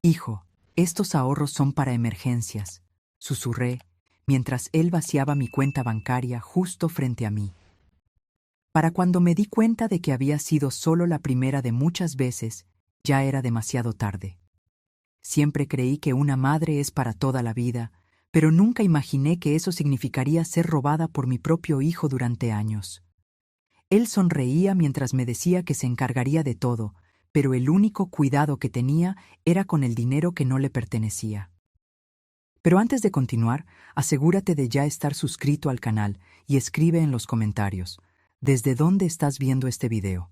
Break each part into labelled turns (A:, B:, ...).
A: Hijo, estos ahorros son para emergencias, susurré, mientras él vaciaba mi cuenta bancaria justo frente a mí. Para cuando me di cuenta de que había sido solo la primera de muchas veces, ya era demasiado tarde. Siempre creí que una madre es para toda la vida, pero nunca imaginé que eso significaría ser robada por mi propio hijo durante años. Él sonreía mientras me decía que se encargaría de todo, pero el único cuidado que tenía era con el dinero que no le pertenecía. Pero antes de continuar, asegúrate de ya estar suscrito al canal y escribe en los comentarios, ¿desde dónde estás viendo este video?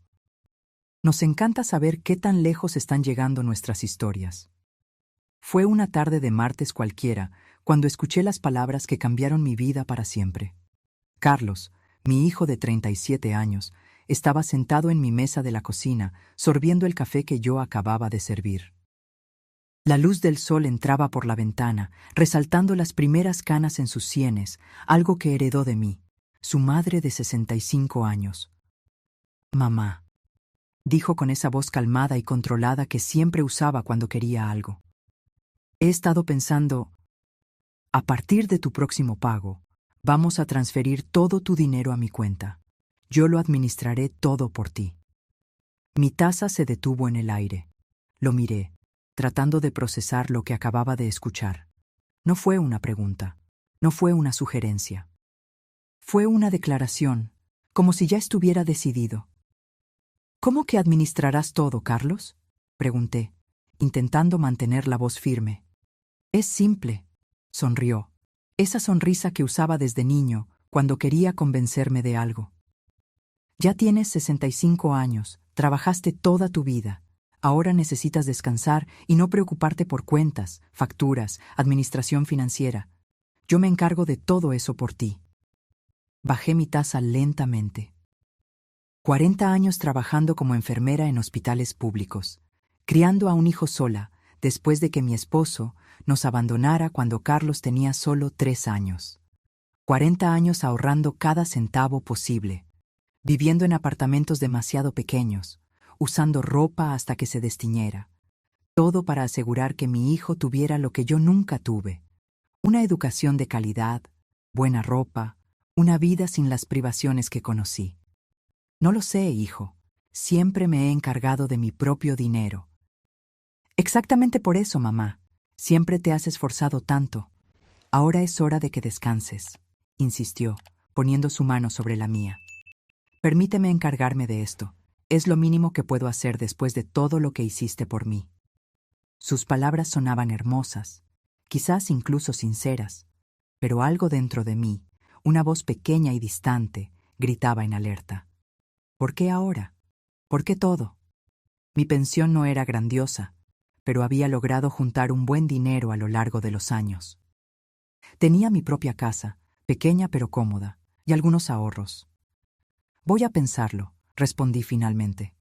A: Nos encanta saber qué tan lejos están llegando nuestras historias. Fue una tarde de martes cualquiera cuando escuché las palabras que cambiaron mi vida para siempre. Carlos, mi hijo de 37 años, estaba sentado en mi mesa de la cocina, sorbiendo el café que yo acababa de servir. La luz del sol entraba por la ventana, resaltando las primeras canas en sus sienes, algo que heredó de mí, su madre de 65 años. «Mamá», dijo con esa voz calmada y controlada que siempre usaba cuando quería algo. «He estado pensando, a partir de tu próximo pago, vamos a transferir todo tu dinero a mi cuenta. Yo lo administraré todo por ti». Mi taza se detuvo en el aire. Lo miré, tratando de procesar lo que acababa de escuchar. No fue una pregunta, no fue una sugerencia. Fue una declaración, como si ya estuviera decidido. «¿Cómo que administrarás todo, Carlos?», pregunté, intentando mantener la voz firme. «Es simple», sonrió, esa sonrisa que usaba desde niño cuando quería convencerme de algo. «Ya tienes 65 años, trabajaste toda tu vida. Ahora necesitas descansar y no preocuparte por cuentas, facturas, administración financiera. Yo me encargo de todo eso por ti». Bajé mi taza lentamente. 40 años trabajando como enfermera en hospitales públicos, criando a un hijo sola, después de que mi esposo nos abandonara cuando Carlos tenía solo 3 años. 40 años ahorrando cada centavo posible, viviendo en apartamentos demasiado pequeños, usando ropa hasta que se destiñera. Todo para asegurar que mi hijo tuviera lo que yo nunca tuve: una educación de calidad, buena ropa, una vida sin las privaciones que conocí. «No lo sé, hijo. Siempre me he encargado de mi propio dinero». «Exactamente por eso, mamá. Siempre te has esforzado tanto. Ahora es hora de que descanses», insistió, poniendo su mano sobre la mía. «Permíteme encargarme de esto. Es lo mínimo que puedo hacer después de todo lo que hiciste por mí». Sus palabras sonaban hermosas, quizás incluso sinceras, pero algo dentro de mí, una voz pequeña y distante, gritaba en alerta. ¿Por qué ahora? ¿Por qué todo? Mi pensión no era grandiosa, pero había logrado juntar un buen dinero a lo largo de los años. Tenía mi propia casa, pequeña pero cómoda, y algunos ahorros. «Voy a pensarlo», respondí finalmente.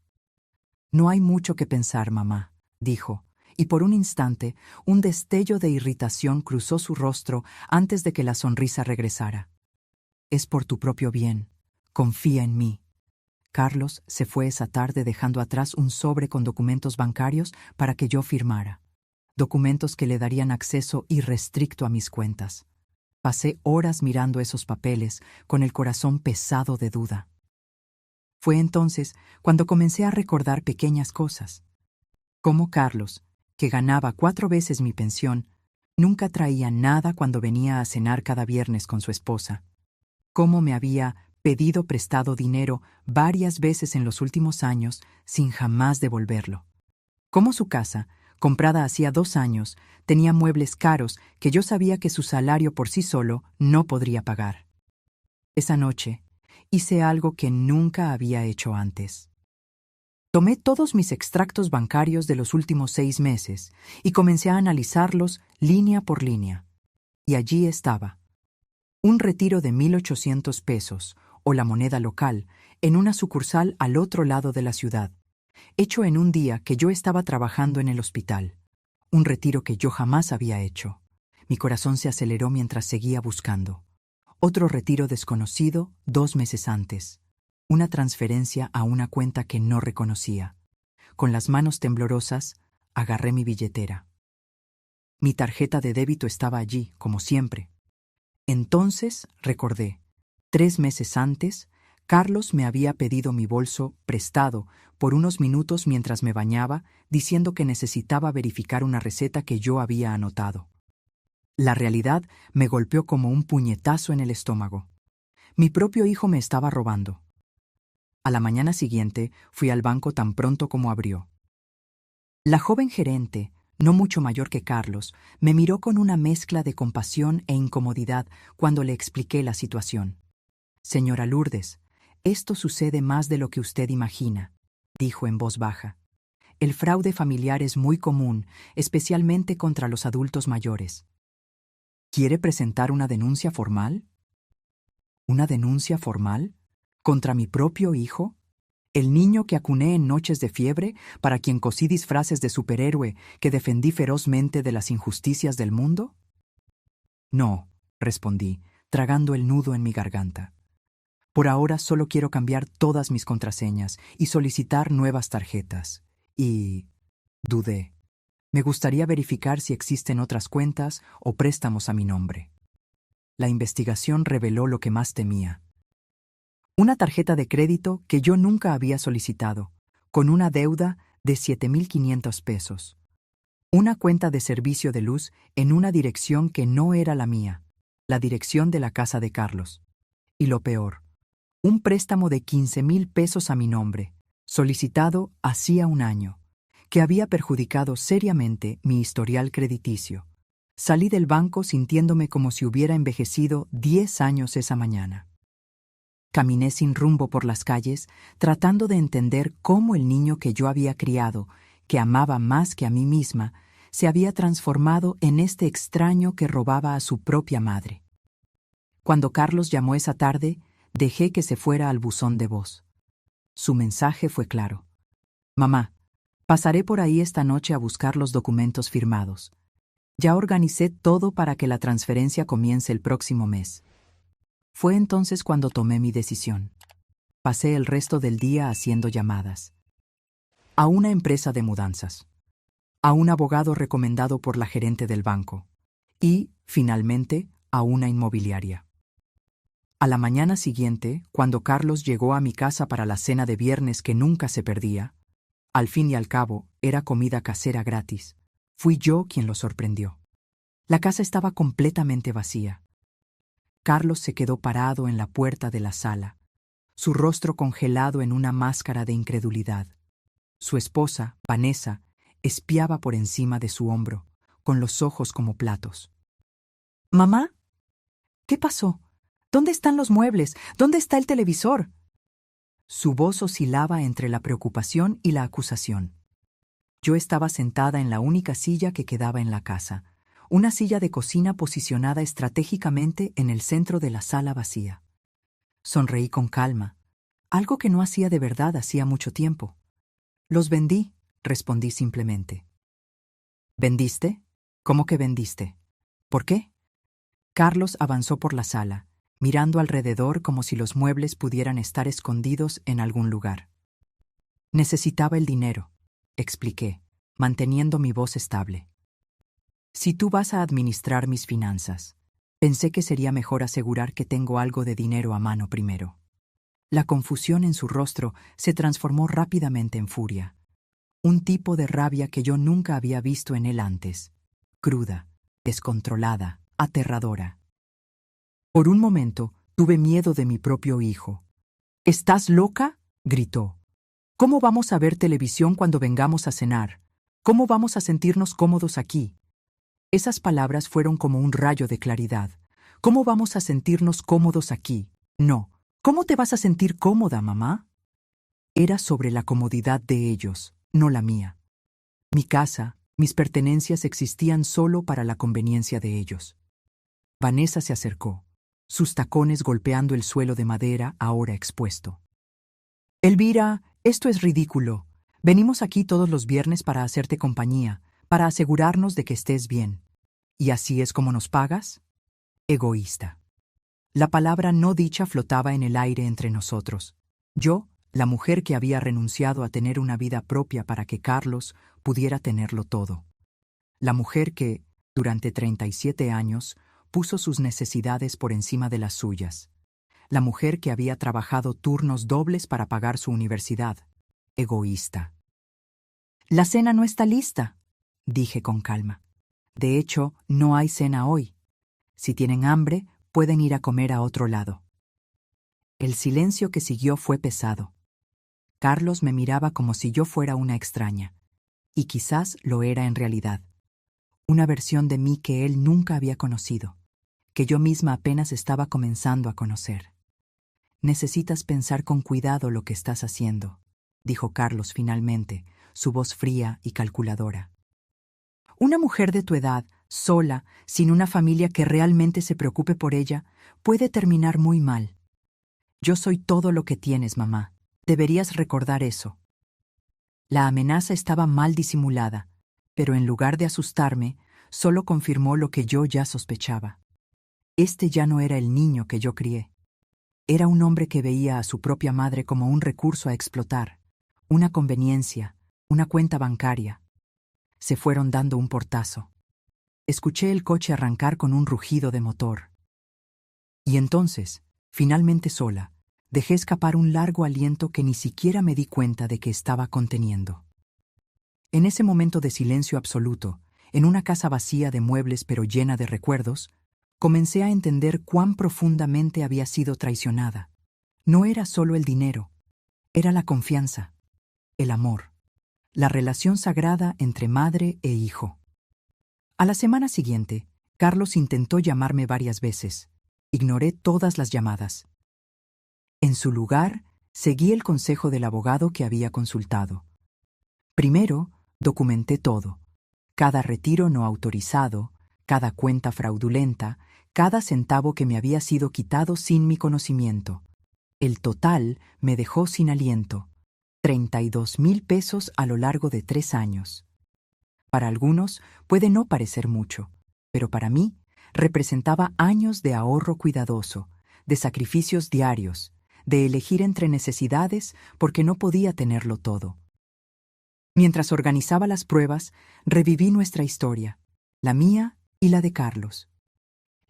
A: «No hay mucho que pensar, mamá», dijo, y por un instante un destello de irritación cruzó su rostro antes de que la sonrisa regresara. «Es por tu propio bien. Confía en mí». Carlos se fue esa tarde dejando atrás un sobre con documentos bancarios para que yo firmara. Documentos que le darían acceso irrestricto a mis cuentas. Pasé horas mirando esos papeles, con el corazón pesado de duda. Fue entonces cuando comencé a recordar pequeñas cosas. Cómo Carlos, que ganaba 4 veces mi pensión, nunca traía nada cuando venía a cenar cada viernes con su esposa. Cómo me había pedido prestado dinero varias veces en los últimos años sin jamás devolverlo. Cómo su casa, comprada hacía 2 años, tenía muebles caros que yo sabía que su salario por sí solo no podría pagar. Esa noche hice algo que nunca había hecho antes. Tomé todos mis extractos bancarios de los últimos 6 meses y comencé a analizarlos línea por línea. Y allí estaba: un retiro de 1,800 pesos, o la moneda local, en una sucursal al otro lado de la ciudad, hecho en un día que yo estaba trabajando en el hospital. Un retiro que yo jamás había hecho. Mi corazón se aceleró mientras seguía buscando. Otro retiro desconocido 2 meses antes. Una transferencia a una cuenta que no reconocía. Con las manos temblorosas, agarré mi billetera. Mi tarjeta de débito estaba allí, como siempre. Entonces recordé. 3 meses antes, Carlos me había pedido mi bolso prestado por unos minutos mientras me bañaba, diciendo que necesitaba verificar una receta que yo había anotado. La realidad me golpeó como un puñetazo en el estómago. Mi propio hijo me estaba robando. A la mañana siguiente fui al banco tan pronto como abrió. La joven gerente, no mucho mayor que Carlos, me miró con una mezcla de compasión e incomodidad cuando le expliqué la situación. «Señora Lourdes, esto sucede más de lo que usted imagina», dijo en voz baja. «El fraude familiar es muy común, especialmente contra los adultos mayores». «¿Quiere presentar una denuncia formal?» ¿Una denuncia formal? ¿Contra mi propio hijo? ¿El niño que acuné en noches de fiebre, para quien cosí disfraces de superhéroe, que defendí ferozmente de las injusticias del mundo? No, respondí, tragando el nudo en mi garganta. Por ahora solo quiero cambiar todas mis contraseñas y solicitar nuevas tarjetas. Y... dudé. Me gustaría verificar si existen otras cuentas o préstamos a mi nombre. La investigación reveló lo que más temía. Una tarjeta de crédito que yo nunca había solicitado, con una deuda de 7,500 pesos. Una cuenta de servicio de luz en una dirección que no era la mía, la dirección de la casa de Carlos. Y lo peor, un préstamo de 15,000 pesos a mi nombre, solicitado hacía un año, que había perjudicado seriamente mi historial crediticio. Salí del banco sintiéndome como si hubiera envejecido 10 años esa mañana. Caminé sin rumbo por las calles, tratando de entender cómo el niño que yo había criado, que amaba más que a mí misma, se había transformado en este extraño que robaba a su propia madre. Cuando Carlos llamó esa tarde, dejé que se fuera al buzón de voz. Su mensaje fue claro. «Mamá, pasaré por ahí esta noche a buscar los documentos firmados. Ya organicé todo para que la transferencia comience el próximo mes». Fue entonces cuando tomé mi decisión. Pasé el resto del día haciendo llamadas. A una empresa de mudanzas. A un abogado recomendado por la gerente del banco. Y, finalmente, a una inmobiliaria. A la mañana siguiente, cuando Carlos llegó a mi casa para la cena de viernes que nunca se perdía, al fin y al cabo, era comida casera gratis. Fui yo quien lo sorprendió. La casa estaba completamente vacía. Carlos se quedó parado en la puerta de la sala, su rostro congelado en una máscara de incredulidad. Su esposa, Vanessa, espiaba por encima de su hombro, con los ojos como platos. «¿Mamá? ¿Qué pasó? ¿Dónde están los muebles? ¿Dónde está el televisor?» Su voz oscilaba entre la preocupación y la acusación. Yo estaba sentada en la única silla que quedaba en la casa, una silla de cocina posicionada estratégicamente en el centro de la sala vacía. Sonreí con calma, algo que no hacía de verdad hacía mucho tiempo. «Los vendí», respondí simplemente. «¿Vendiste? ¿Cómo que vendiste? ¿Por qué?» Carlos avanzó por la sala, mirando alrededor como si los muebles pudieran estar escondidos en algún lugar. «Necesitaba el dinero», expliqué, manteniendo mi voz estable. «Si tú vas a administrar mis finanzas, pensé que sería mejor asegurar que tengo algo de dinero a mano primero». La confusión en su rostro se transformó rápidamente en furia. Un tipo de rabia que yo nunca había visto en él antes. Cruda, descontrolada, aterradora. Por un momento tuve miedo de mi propio hijo. «¿Estás loca?», gritó. «¿Cómo vamos a ver televisión cuando vengamos a cenar? ¿Cómo vamos a sentirnos cómodos aquí?» Esas palabras fueron como un rayo de claridad. «¿Cómo vamos a sentirnos cómodos aquí? No. ¿Cómo te vas a sentir cómoda, mamá?» Era sobre la comodidad de ellos, no la mía. Mi casa, mis pertenencias existían solo para la conveniencia de ellos. Vanessa se acercó, sus tacones golpeando el suelo de madera ahora expuesto. «Elvira, esto es ridículo. Venimos aquí todos los viernes para hacerte compañía, para asegurarnos de que estés bien. ¿Y así es como nos pagas? Egoísta». La palabra no dicha flotaba en el aire entre nosotros. Yo, la mujer que había renunciado a tener una vida propia para que Carlos pudiera tenerlo todo. La mujer que, Durante 37 años, puso sus necesidades por encima de las suyas. La mujer que había trabajado turnos dobles para pagar su universidad. Egoísta. «La cena no está lista», dije con calma. «De hecho, no hay cena hoy. Si tienen hambre, pueden ir a comer a otro lado». El silencio que siguió fue pesado. Carlos me miraba como si yo fuera una extraña, y quizás lo era en realidad. Una versión de mí que él nunca había conocido, que yo misma apenas estaba comenzando a conocer. «Necesitas pensar con cuidado lo que estás haciendo», dijo Carlos finalmente, su voz fría y calculadora. «Una mujer de tu edad, sola, sin una familia que realmente se preocupe por ella, puede terminar muy mal. Yo soy todo lo que tienes, mamá. Deberías recordar eso». La amenaza estaba mal disimulada, pero en lugar de asustarme, solo confirmó lo que yo ya sospechaba. Este ya no era el niño que yo crié. Era un hombre que veía a su propia madre como un recurso a explotar, una conveniencia, una cuenta bancaria. Se fueron dando un portazo. Escuché el coche arrancar con un rugido de motor. Y entonces, finalmente sola, dejé escapar un largo aliento que ni siquiera me di cuenta de que estaba conteniendo. En ese momento de silencio absoluto, en una casa vacía de muebles pero llena de recuerdos, comencé a entender cuán profundamente había sido traicionada. No era solo el dinero, era la confianza, el amor, la relación sagrada entre madre e hijo. A la semana siguiente, Carlos intentó llamarme varias veces. Ignoré todas las llamadas. En su lugar, seguí el consejo del abogado que había consultado. Primero, documenté todo: cada retiro no autorizado, cada cuenta fraudulenta, cada centavo que me había sido quitado sin mi conocimiento. El total me dejó sin aliento: 32,000 pesos a lo largo de 3 años. Para algunos puede no parecer mucho, pero para mí representaba años de ahorro cuidadoso, de sacrificios diarios, de elegir entre necesidades porque no podía tenerlo todo. Mientras organizaba las pruebas, reviví nuestra historia, la mía y la de Carlos.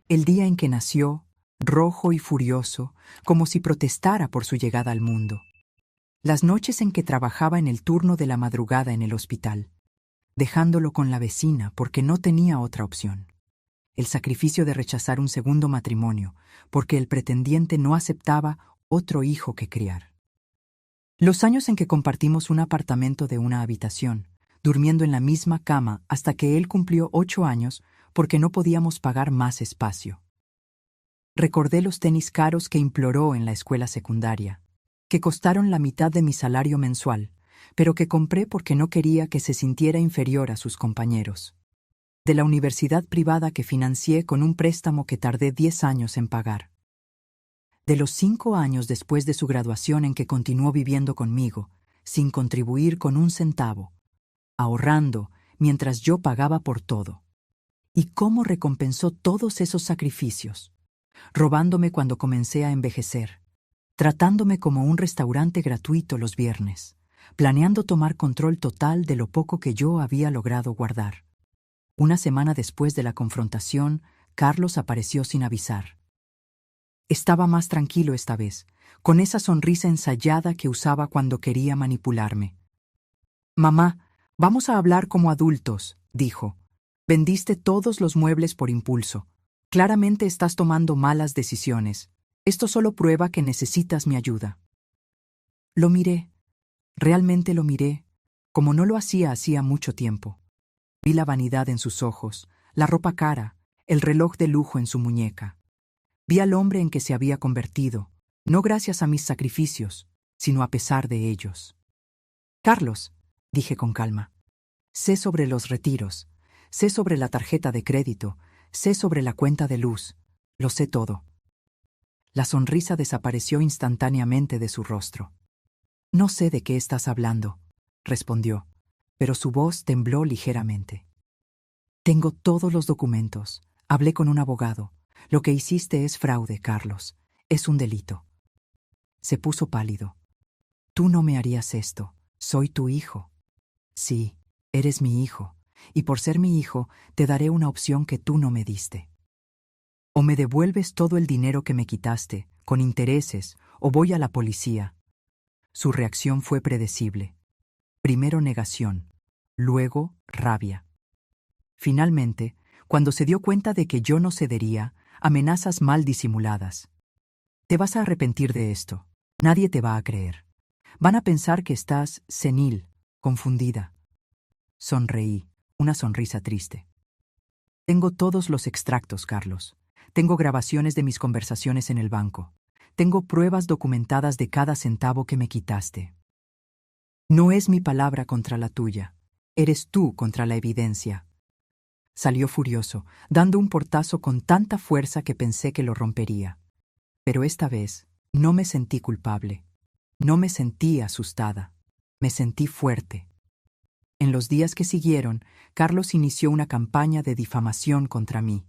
A: El día en que nació, rojo y furioso, como si protestara por su llegada al mundo. Las noches en que trabajaba en el turno de la madrugada en el hospital, dejándolo con la vecina porque no tenía otra opción. El sacrificio de rechazar un segundo matrimonio porque el pretendiente no aceptaba otro hijo que criar. Los años en que compartimos un apartamento de una habitación, durmiendo en la misma cama hasta que él cumplió 8 años porque no podíamos pagar más espacio. Recordé los tenis caros que imploró en la escuela secundaria, que costaron la mitad de mi salario mensual, pero que compré porque no quería que se sintiera inferior a sus compañeros. De la universidad privada que financié con un préstamo que tardé 10 años en pagar. De los 5 años después de su graduación en que continuó viviendo conmigo, sin contribuir con un centavo, ahorrando mientras yo pagaba por todo. ¿Y cómo recompensó todos esos sacrificios? Robándome cuando comencé a envejecer, tratándome como un restaurante gratuito los viernes, planeando tomar control total de lo poco que yo había logrado guardar. Una semana después de la confrontación, Carlos apareció sin avisar. Estaba más tranquilo esta vez, con esa sonrisa ensayada que usaba cuando quería manipularme. «Mamá, vamos a hablar como adultos», dijo. «Vendiste todos los muebles por impulso. Claramente estás tomando malas decisiones. Esto solo prueba que necesitas mi ayuda». Lo miré. Realmente lo miré, como no lo hacía mucho tiempo. Vi la vanidad en sus ojos, la ropa cara, el reloj de lujo en su muñeca. Vi al hombre en que se había convertido, no gracias a mis sacrificios, sino a pesar de ellos. «Carlos», dije con calma, «sé sobre los retiros, sé sobre la tarjeta de crédito, sé sobre la cuenta de luz, lo sé todo». La sonrisa desapareció instantáneamente de su rostro. «No sé de qué estás hablando», respondió, pero su voz tembló ligeramente. «Tengo todos los documentos. Hablé con un abogado. Lo que hiciste es fraude, Carlos. Es un delito». Se puso pálido. «Tú no me harías esto. Soy tu hijo». «Sí, eres mi hijo, y por ser mi hijo, te daré una opción que tú no me diste. O me devuelves todo el dinero que me quitaste, con intereses, o voy a la policía. Su reacción fue predecible. Primero negación, luego rabia. Finalmente, cuando se dio cuenta de que yo no cedería, amenazas mal disimuladas. Te vas a arrepentir de esto. Nadie te va a creer. Van a pensar que estás senil, confundida. Sonreí, una sonrisa triste. Tengo todos los extractos, Carlos. Tengo grabaciones de mis conversaciones en el banco. Tengo pruebas documentadas de cada centavo que me quitaste. No es mi palabra contra la tuya. Eres tú contra la evidencia. Salió furioso, dando un portazo con tanta fuerza que pensé que lo rompería. Pero esta vez no me sentí culpable. No me sentí asustada. Me sentí fuerte. En los días que siguieron, Carlos inició una campaña de difamación contra mí.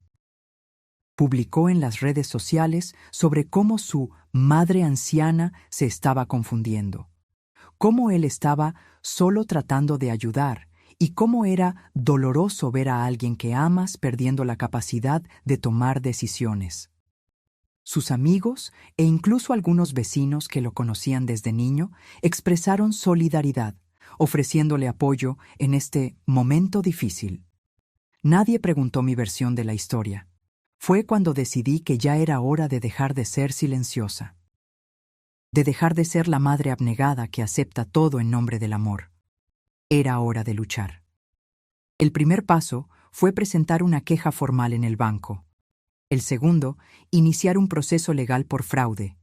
A: Publicó en las redes sociales sobre cómo su madre anciana se estaba confundiendo, cómo él estaba solo tratando de ayudar y cómo era doloroso ver a alguien que amas perdiendo la capacidad de tomar decisiones. Sus amigos e incluso algunos vecinos que lo conocían desde niño expresaron solidaridad, ofreciéndole apoyo en este momento difícil. Nadie preguntó mi versión de la historia. Fue cuando decidí que ya era hora de dejar de ser silenciosa, de dejar de ser la madre abnegada que acepta todo en nombre del amor. Era hora de luchar. El primer paso fue presentar una queja formal en el banco. El segundo, iniciar un proceso legal por fraude.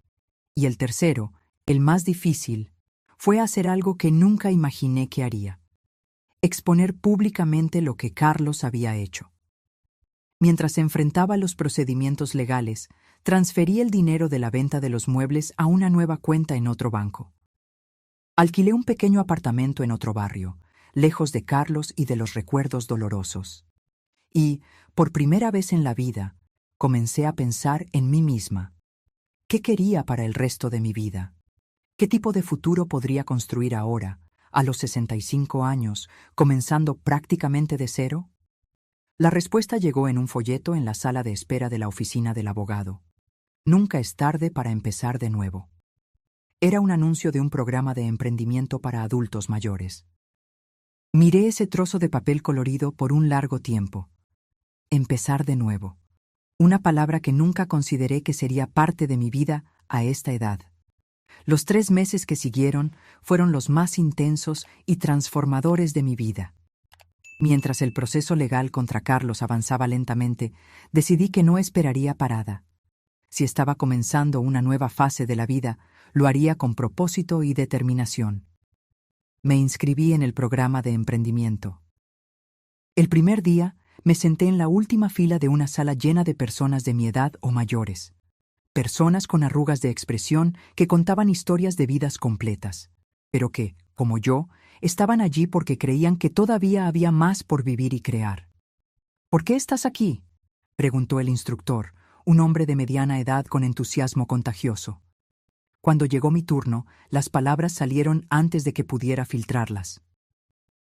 A: Y el tercero, el más difícil, fue hacer algo que nunca imaginé que haría: exponer públicamente lo que Carlos había hecho. Mientras enfrentaba los procedimientos legales, transferí el dinero de la venta de los muebles a una nueva cuenta en otro banco. Alquilé un pequeño apartamento en otro barrio, lejos de Carlos y de los recuerdos dolorosos. Y, por primera vez en la vida, comencé a pensar en mí misma. ¿Qué quería para el resto de mi vida? ¿Qué tipo de futuro podría construir ahora, a los 65 años, comenzando prácticamente de cero? La respuesta llegó en un folleto en la sala de espera de la oficina del abogado. Nunca es tarde para empezar de nuevo. Era un anuncio de un programa de emprendimiento para adultos mayores. Miré ese trozo de papel colorido por un largo tiempo. Empezar de nuevo. Una palabra que nunca consideré que sería parte de mi vida a esta edad. Los 3 meses que siguieron fueron los más intensos y transformadores de mi vida. Mientras el proceso legal contra Carlos avanzaba lentamente, decidí que no esperaría parada. Si estaba comenzando una nueva fase de la vida, lo haría con propósito y determinación. Me inscribí en el programa de emprendimiento. El primer día, me senté en la última fila de una sala llena de personas de mi edad o mayores. Personas con arrugas de expresión que contaban historias de vidas completas, pero que, como yo, estaban allí porque creían que todavía había más por vivir y crear. ¿Por qué estás aquí?, preguntó el instructor, un hombre de mediana edad con entusiasmo contagioso. Cuando llegó mi turno, las palabras salieron antes de que pudiera filtrarlas.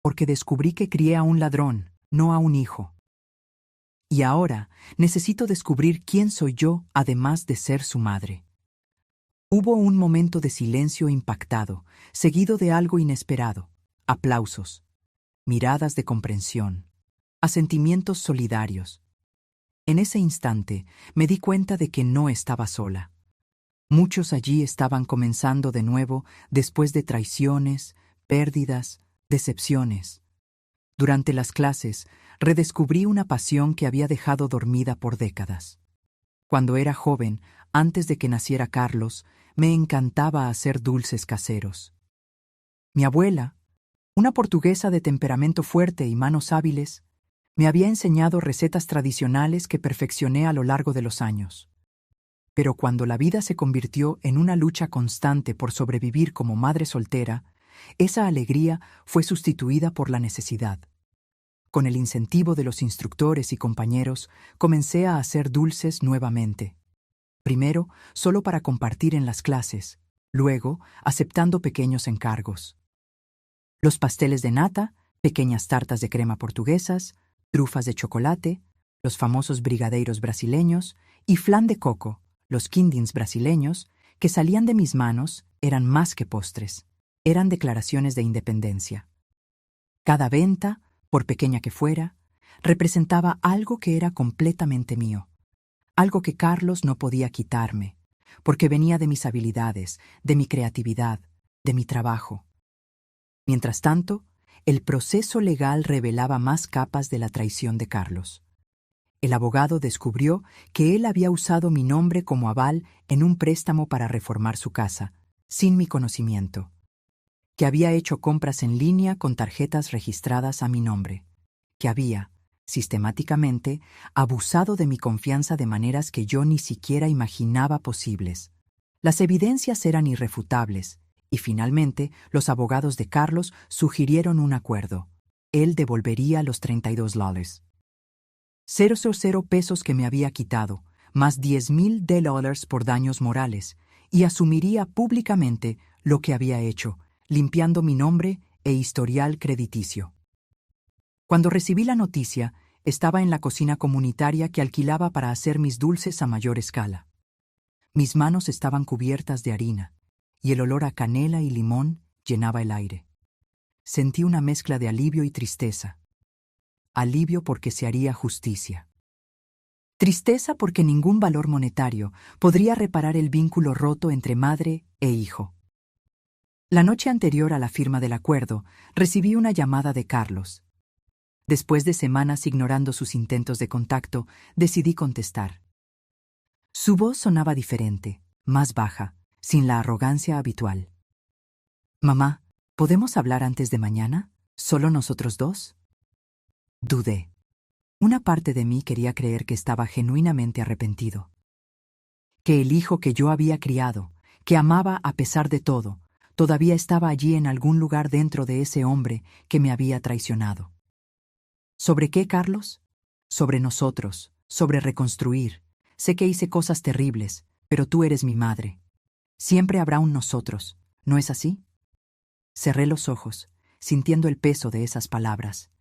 A: Porque descubrí que crié a un ladrón, no a un hijo. Y ahora necesito descubrir quién soy yo, además de ser su madre. Hubo un momento de silencio impactado, seguido de algo inesperado: aplausos, miradas de comprensión, asentimientos solidarios. En ese instante me di cuenta de que no estaba sola. Muchos allí estaban comenzando de nuevo después de traiciones, pérdidas, decepciones. Durante las clases, redescubrí una pasión que había dejado dormida por décadas. Cuando era joven, antes de que naciera Carlos, me encantaba hacer dulces caseros. Mi abuela, una portuguesa de temperamento fuerte y manos hábiles, me había enseñado recetas tradicionales que perfeccioné a lo largo de los años. Pero cuando la vida se convirtió en una lucha constante por sobrevivir como madre soltera, esa alegría fue sustituida por la necesidad. Con el incentivo de los instructores y compañeros, comencé a hacer dulces nuevamente. Primero, solo para compartir en las clases, luego, aceptando pequeños encargos. Los pasteles de nata, pequeñas tartas de crema portuguesas, trufas de chocolate, los famosos brigadeiros brasileños y flan de coco, los quindins brasileños, que salían de mis manos, eran más que postres, eran declaraciones de independencia. Cada venta, por pequeña que fuera, representaba algo que era completamente mío, algo que Carlos no podía quitarme, porque venía de mis habilidades, de mi creatividad, de mi trabajo. Mientras tanto, el proceso legal revelaba más capas de la traición de Carlos. El abogado descubrió que él había usado mi nombre como aval en un préstamo para reformar su casa, sin mi conocimiento, que había hecho compras en línea con tarjetas registradas a mi nombre, que había, sistemáticamente, abusado de mi confianza de maneras que yo ni siquiera imaginaba posibles. Las evidencias eran irrefutables, y finalmente los abogados de Carlos sugirieron un acuerdo. Él devolvería los $32. 000 pesos que me había quitado, más $10,000 por daños morales, y asumiría públicamente lo que había hecho, limpiando mi nombre e historial crediticio. Cuando recibí la noticia, estaba en la cocina comunitaria que alquilaba para hacer mis dulces a mayor escala. Mis manos estaban cubiertas de harina, y el olor a canela y limón llenaba el aire. Sentí una mezcla de alivio y tristeza. Alivio porque se haría justicia. Tristeza porque ningún valor monetario podría reparar el vínculo roto entre madre e hijo. La noche anterior a la firma del acuerdo, recibí una llamada de Carlos. Después de semanas ignorando sus intentos de contacto, decidí contestar. Su voz sonaba diferente, más baja, sin la arrogancia habitual. «Mamá, ¿podemos hablar antes de mañana? ¿Solo nosotros dos?» Dudé. Una parte de mí quería creer que estaba genuinamente arrepentido. Que el hijo que yo había criado, que amaba a pesar de todo, todavía estaba allí en algún lugar dentro de ese hombre que me había traicionado. ¿Sobre qué, Carlos? Sobre nosotros, sobre reconstruir. Sé que hice cosas terribles, pero tú eres mi madre. Siempre habrá un nosotros, ¿no es así? Cerré los ojos, sintiendo el peso de esas palabras.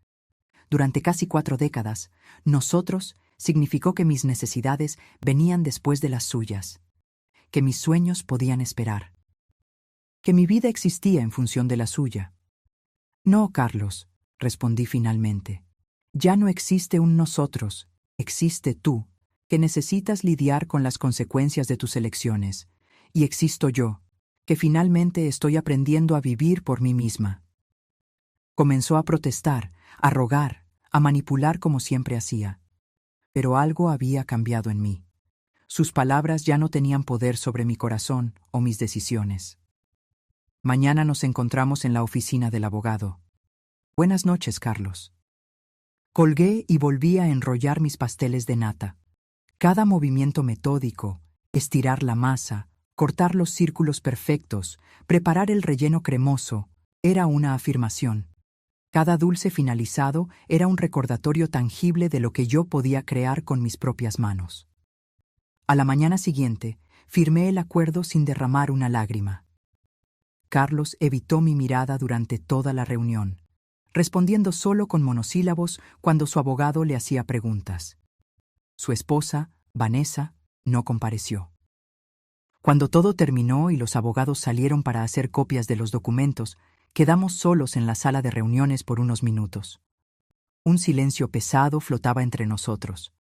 A: Durante casi 4 décadas, nosotros significó que mis necesidades venían después de las suyas, que mis sueños podían esperar, que mi vida existía en función de la suya. No, Carlos, respondí finalmente. Ya no existe un nosotros, existe tú, que necesitas lidiar con las consecuencias de tus elecciones, y existo yo, que finalmente estoy aprendiendo a vivir por mí misma. Comenzó a protestar, a rogar, a manipular como siempre hacía. Pero algo había cambiado en mí. Sus palabras ya no tenían poder sobre mi corazón o mis decisiones. Mañana nos encontramos en la oficina del abogado. Buenas noches, Carlos. Colgué y volví a enrollar mis pasteles de nata. Cada movimiento metódico, estirar la masa, cortar los círculos perfectos, preparar el relleno cremoso, era una afirmación. Cada dulce finalizado era un recordatorio tangible de lo que yo podía crear con mis propias manos. A la mañana siguiente, firmé el acuerdo sin derramar una lágrima. Carlos evitó mi mirada durante toda la reunión, respondiendo solo con monosílabos cuando su abogado le hacía preguntas. Su esposa, Vanessa, no compareció. Cuando todo terminó y los abogados salieron para hacer copias de los documentos, quedamos solos en la sala de reuniones por unos minutos. Un silencio pesado flotaba entre nosotros.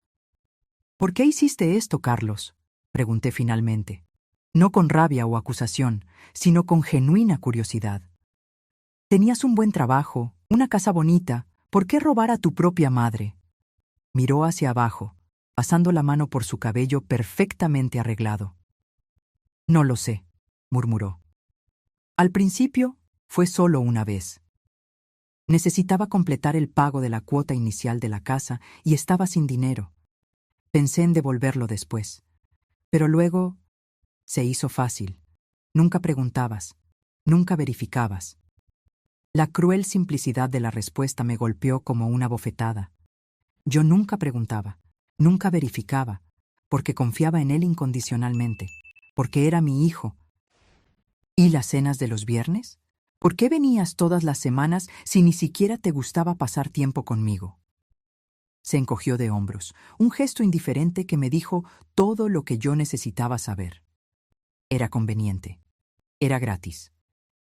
A: ¿Por qué hiciste esto, Carlos?, pregunté finalmente, no con rabia o acusación, sino con genuina curiosidad. Tenías un buen trabajo, una casa bonita, ¿por qué robar a tu propia madre? Miró hacia abajo, pasando la mano por su cabello perfectamente arreglado. No lo sé, murmuró. Al principio, fue solo una vez. Necesitaba completar el pago de la cuota inicial de la casa y estaba sin dinero. Pensé en devolverlo después. Pero luego se hizo fácil. Nunca preguntabas, nunca verificabas. La cruel simplicidad de la respuesta me golpeó como una bofetada. Yo nunca preguntaba, nunca verificaba, porque confiaba en él incondicionalmente, porque era mi hijo. ¿Y las cenas de los viernes? ¿Por qué venías todas las semanas si ni siquiera te gustaba pasar tiempo conmigo? Se encogió de hombros, un gesto indiferente que me dijo todo lo que yo necesitaba saber. Era conveniente. Era gratis.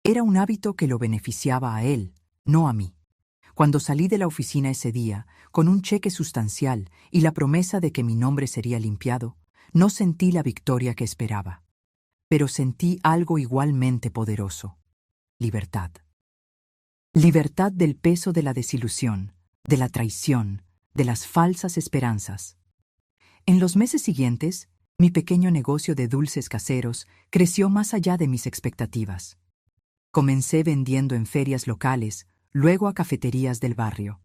A: Era un hábito que lo beneficiaba a él, no a mí. Cuando salí de la oficina ese día, con un cheque sustancial y la promesa de que mi nombre sería limpiado, no sentí la victoria que esperaba. Pero sentí algo igualmente poderoso: libertad. Libertad del peso de la desilusión, de la traición, de las falsas esperanzas. En los meses siguientes, mi pequeño negocio de dulces caseros creció más allá de mis expectativas. Comencé vendiendo en ferias locales, luego a cafeterías del barrio.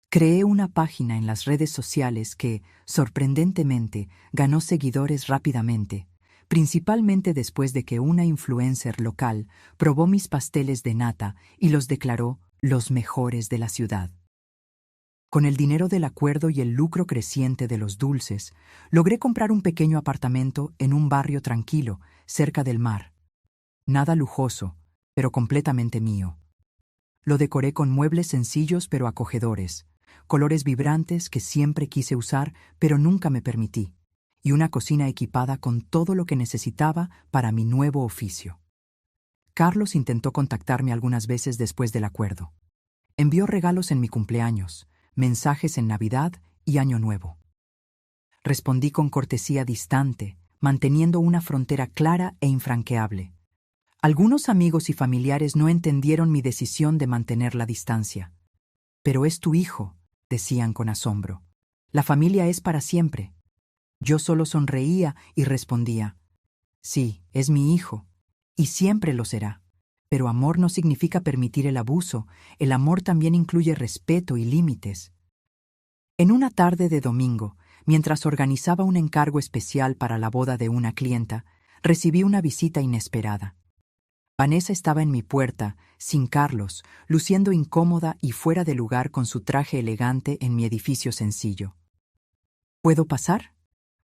A: Creé una página en las redes sociales que, sorprendentemente, ganó seguidores rápidamente, principalmente después de que una influencer local probó mis pasteles de nata y los declaró los mejores de la ciudad. Con el dinero del acuerdo y el lucro creciente de los dulces, logré comprar un pequeño apartamento en un barrio tranquilo, cerca del mar. Nada lujoso, pero completamente mío. Lo decoré con muebles sencillos pero acogedores, colores vibrantes que siempre quise usar pero nunca me permití, y una cocina equipada con todo lo que necesitaba para mi nuevo oficio. Carlos intentó contactarme algunas veces después del acuerdo. Envió regalos en mi cumpleaños, mensajes en Navidad y Año Nuevo. Respondí con cortesía distante, manteniendo una frontera clara e infranqueable. Algunos amigos y familiares no entendieron mi decisión de mantener la distancia. «Pero es tu hijo», decían con asombro. «La familia es para siempre». Yo solo sonreía y respondía: «Sí, es mi hijo, y siempre lo será. Pero amor no significa permitir el abuso, el amor también incluye respeto y límites». En una tarde de domingo, mientras organizaba un encargo especial para la boda de una clienta, recibí una visita inesperada. Vanessa estaba en mi puerta, sin Carlos, luciendo incómoda y fuera de lugar con su traje elegante en mi edificio sencillo. «¿Puedo pasar?»,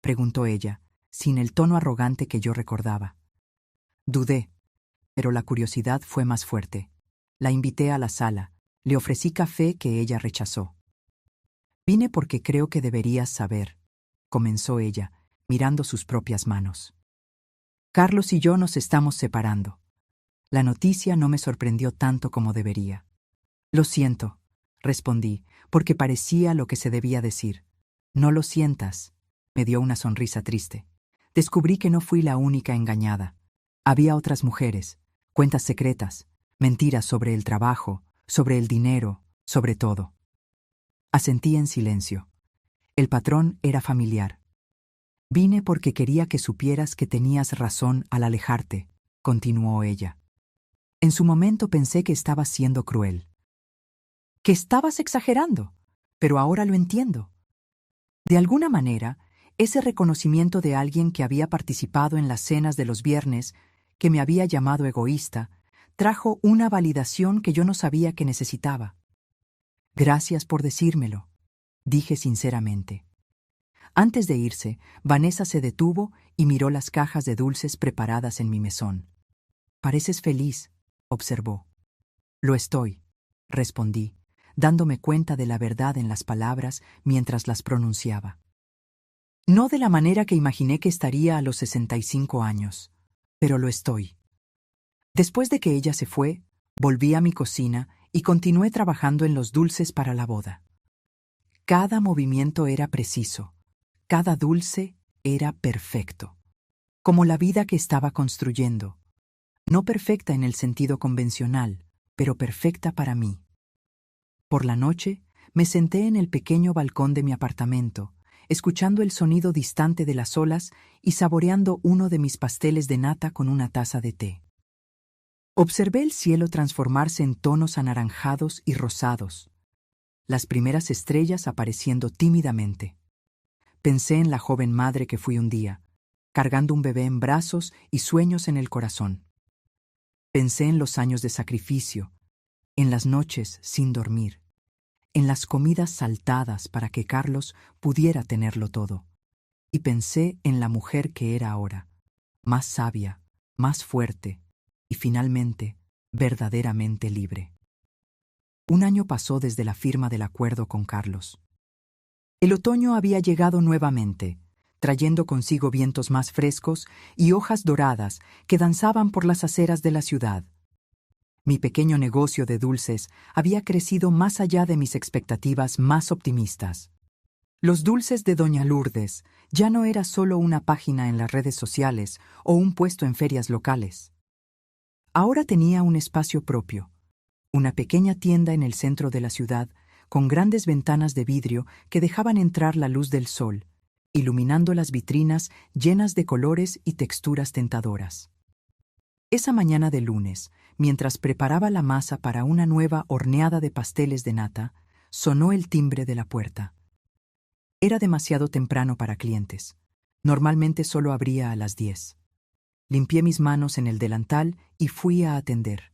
A: preguntó ella, sin el tono arrogante que yo recordaba. Dudé, pero la curiosidad fue más fuerte. La invité a la sala, le ofrecí café que ella rechazó. «Vine porque creo que deberías saber», comenzó ella, mirando sus propias manos. «Carlos y yo nos estamos separando». La noticia no me sorprendió tanto como debería. «Lo siento», respondí, porque parecía lo que se debía decir. «No lo sientas», me dio una sonrisa triste. Descubrí que no fui la única engañada. Había otras mujeres, cuentas secretas, mentiras sobre el trabajo, sobre el dinero, sobre todo. Asentí en silencio. El patrón era familiar. «Vine porque quería que supieras que tenías razón al alejarte», continuó ella. En su momento pensé que estabas siendo cruel. Que estabas exagerando, pero ahora lo entiendo. De alguna manera, ese reconocimiento de alguien que había participado en las cenas de los viernes, que me había llamado egoísta, trajo una validación que yo no sabía que necesitaba. «Gracias por decírmelo», dije sinceramente. Antes de irse, Vanessa se detuvo y miró las cajas de dulces preparadas en mi mesón. «Pareces feliz», observó. «Lo estoy», respondí, dándome cuenta de la verdad en las palabras mientras las pronunciaba. No de la manera que imaginé que estaría a los 65 años, pero lo estoy. Después de que ella se fue, volví a mi cocina y continué trabajando en los dulces para la boda. Cada movimiento era preciso, cada dulce era perfecto, como la vida que estaba construyendo. No perfecta en el sentido convencional, pero perfecta para mí. Por la noche, me senté en el pequeño balcón de mi apartamento, escuchando el sonido distante de las olas y saboreando uno de mis pasteles de nata con una taza de té. Observé el cielo transformarse en tonos anaranjados y rosados, las primeras estrellas apareciendo tímidamente. Pensé en la joven madre que fui un día, cargando un bebé en brazos y sueños en el corazón. Pensé en los años de sacrificio, en las noches sin dormir, en las comidas saltadas para que Carlos pudiera tenerlo todo. Y pensé en la mujer que era ahora, más sabia, más fuerte y finalmente verdaderamente libre. Un año pasó desde la firma del acuerdo con Carlos. El otoño había llegado nuevamente, trayendo consigo vientos más frescos y hojas doradas que danzaban por las aceras de la ciudad. Mi pequeño negocio de dulces había crecido más allá de mis expectativas más optimistas. Los dulces de Doña Lourdes ya no era solo una página en las redes sociales o un puesto en ferias locales. Ahora tenía un espacio propio, una pequeña tienda en el centro de la ciudad con grandes ventanas de vidrio que dejaban entrar la luz del sol, iluminando las vitrinas llenas de colores y texturas tentadoras. Esa mañana de lunes, mientras preparaba la masa para una nueva horneada de pasteles de nata, sonó el timbre de la puerta. Era demasiado temprano para clientes. Normalmente solo abría a las 10. Limpié mis manos en el delantal y fui a atender.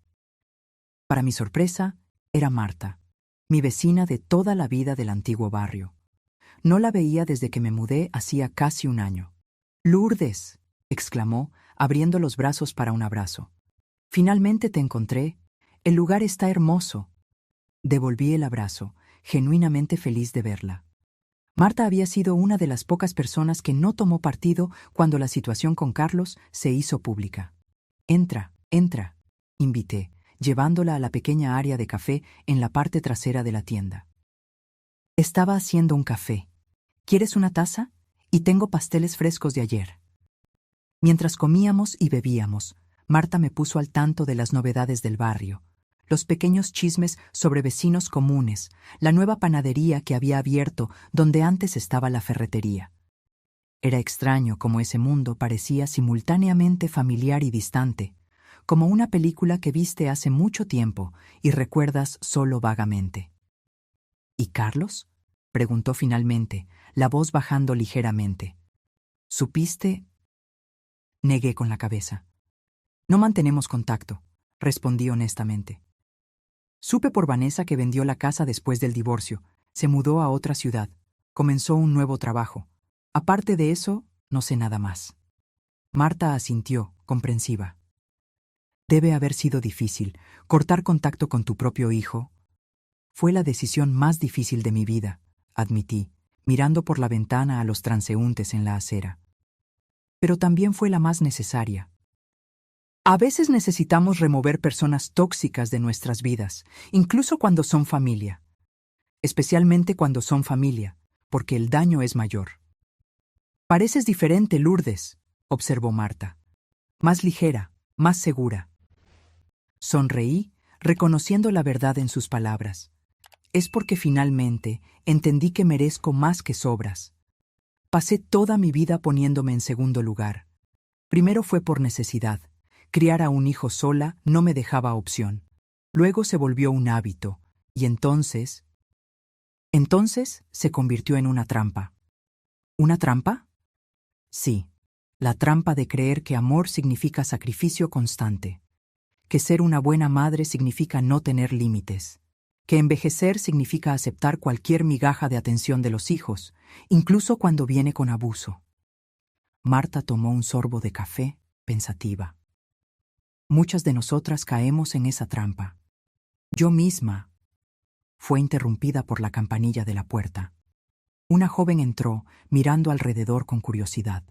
A: Para mi sorpresa, era Marta, mi vecina de toda la vida del antiguo barrio. No la veía desde que me mudé hacía casi un año. «Lourdes», exclamó, abriendo los brazos para un abrazo. «Finalmente te encontré. El lugar está hermoso». Devolví el abrazo, genuinamente feliz de verla. Marta había sido una de las pocas personas que no tomó partido cuando la situación con Carlos se hizo pública. «Entra, entra», invité, llevándola a la pequeña área de café en la parte trasera de la tienda. Estaba haciendo un café. ¿Quieres una taza? Y tengo pasteles frescos de ayer. Mientras comíamos y bebíamos, Marta me puso al tanto de las novedades del barrio, los pequeños chismes sobre vecinos comunes, la nueva panadería que había abierto donde antes estaba la ferretería. Era extraño cómo ese mundo parecía simultáneamente familiar y distante, como una película que viste hace mucho tiempo y recuerdas solo vagamente. ¿Y Carlos?, preguntó finalmente, la voz bajando ligeramente. ¿Supiste? Negué con la cabeza. No mantenemos contacto, respondí honestamente. Supe por Vanessa que vendió la casa después del divorcio, se mudó a otra ciudad, comenzó un nuevo trabajo. Aparte de eso, no sé nada más. Marta asintió, comprensiva. Debe haber sido difícil, cortar contacto con tu propio hijo. Fue la decisión más difícil de mi vida, admití, mirando por la ventana a los transeúntes en la acera. Pero también fue la más necesaria. A veces necesitamos remover personas tóxicas de nuestras vidas, incluso cuando son familia. Especialmente cuando son familia, porque el daño es mayor. Pareces diferente, Lourdes, observó Marta. Más ligera, más segura. Sonreí, reconociendo la verdad en sus palabras. Es porque finalmente entendí que merezco más que sobras. Pasé toda mi vida poniéndome en segundo lugar. Primero fue por necesidad. Criar a un hijo sola no me dejaba opción. Luego se volvió un hábito, y entonces se convirtió en una trampa. ¿Una trampa? Sí, la trampa de creer que amor significa sacrificio constante, que ser una buena madre significa no tener límites, que envejecer significa aceptar cualquier migaja de atención de los hijos, incluso cuando viene con abuso. Marta tomó un sorbo de café, pensativa. Muchas de nosotras caemos en esa trampa. Yo misma. Fue interrumpida por la campanilla de la puerta. Una joven entró, mirando alrededor con curiosidad.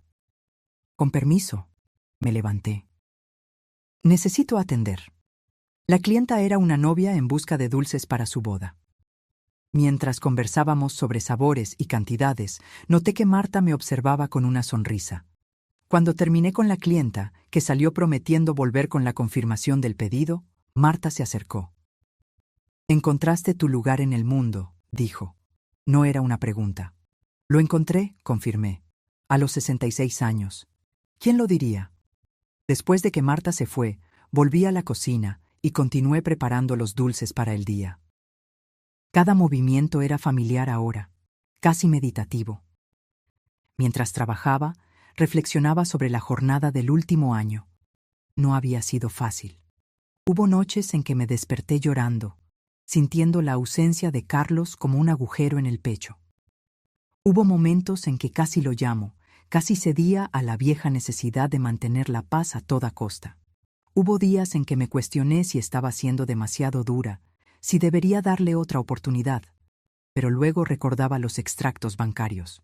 A: Con permiso, me levanté. Necesito atender. La clienta era una novia en busca de dulces para su boda. Mientras conversábamos sobre sabores y cantidades, noté que Marta me observaba con una sonrisa. Cuando terminé con la clienta, que salió prometiendo volver con la confirmación del pedido, Marta se acercó. «Encontraste tu lugar en el mundo», dijo. No era una pregunta. «Lo encontré», confirmé. «A los 66 años. ¿Quién lo diría?» Después de que Marta se fue, volví a la cocina y continué preparando los dulces para el día. Cada movimiento era familiar ahora, casi meditativo. Mientras trabajaba, reflexionaba sobre la jornada del último año. No había sido fácil. Hubo noches en que me desperté llorando, sintiendo la ausencia de Carlos como un agujero en el pecho. Hubo momentos en que casi lo llamo, casi cedía a la vieja necesidad de mantener la paz a toda costa. Hubo días en que me cuestioné si estaba siendo demasiado dura, si debería darle otra oportunidad, pero luego recordaba los extractos bancarios.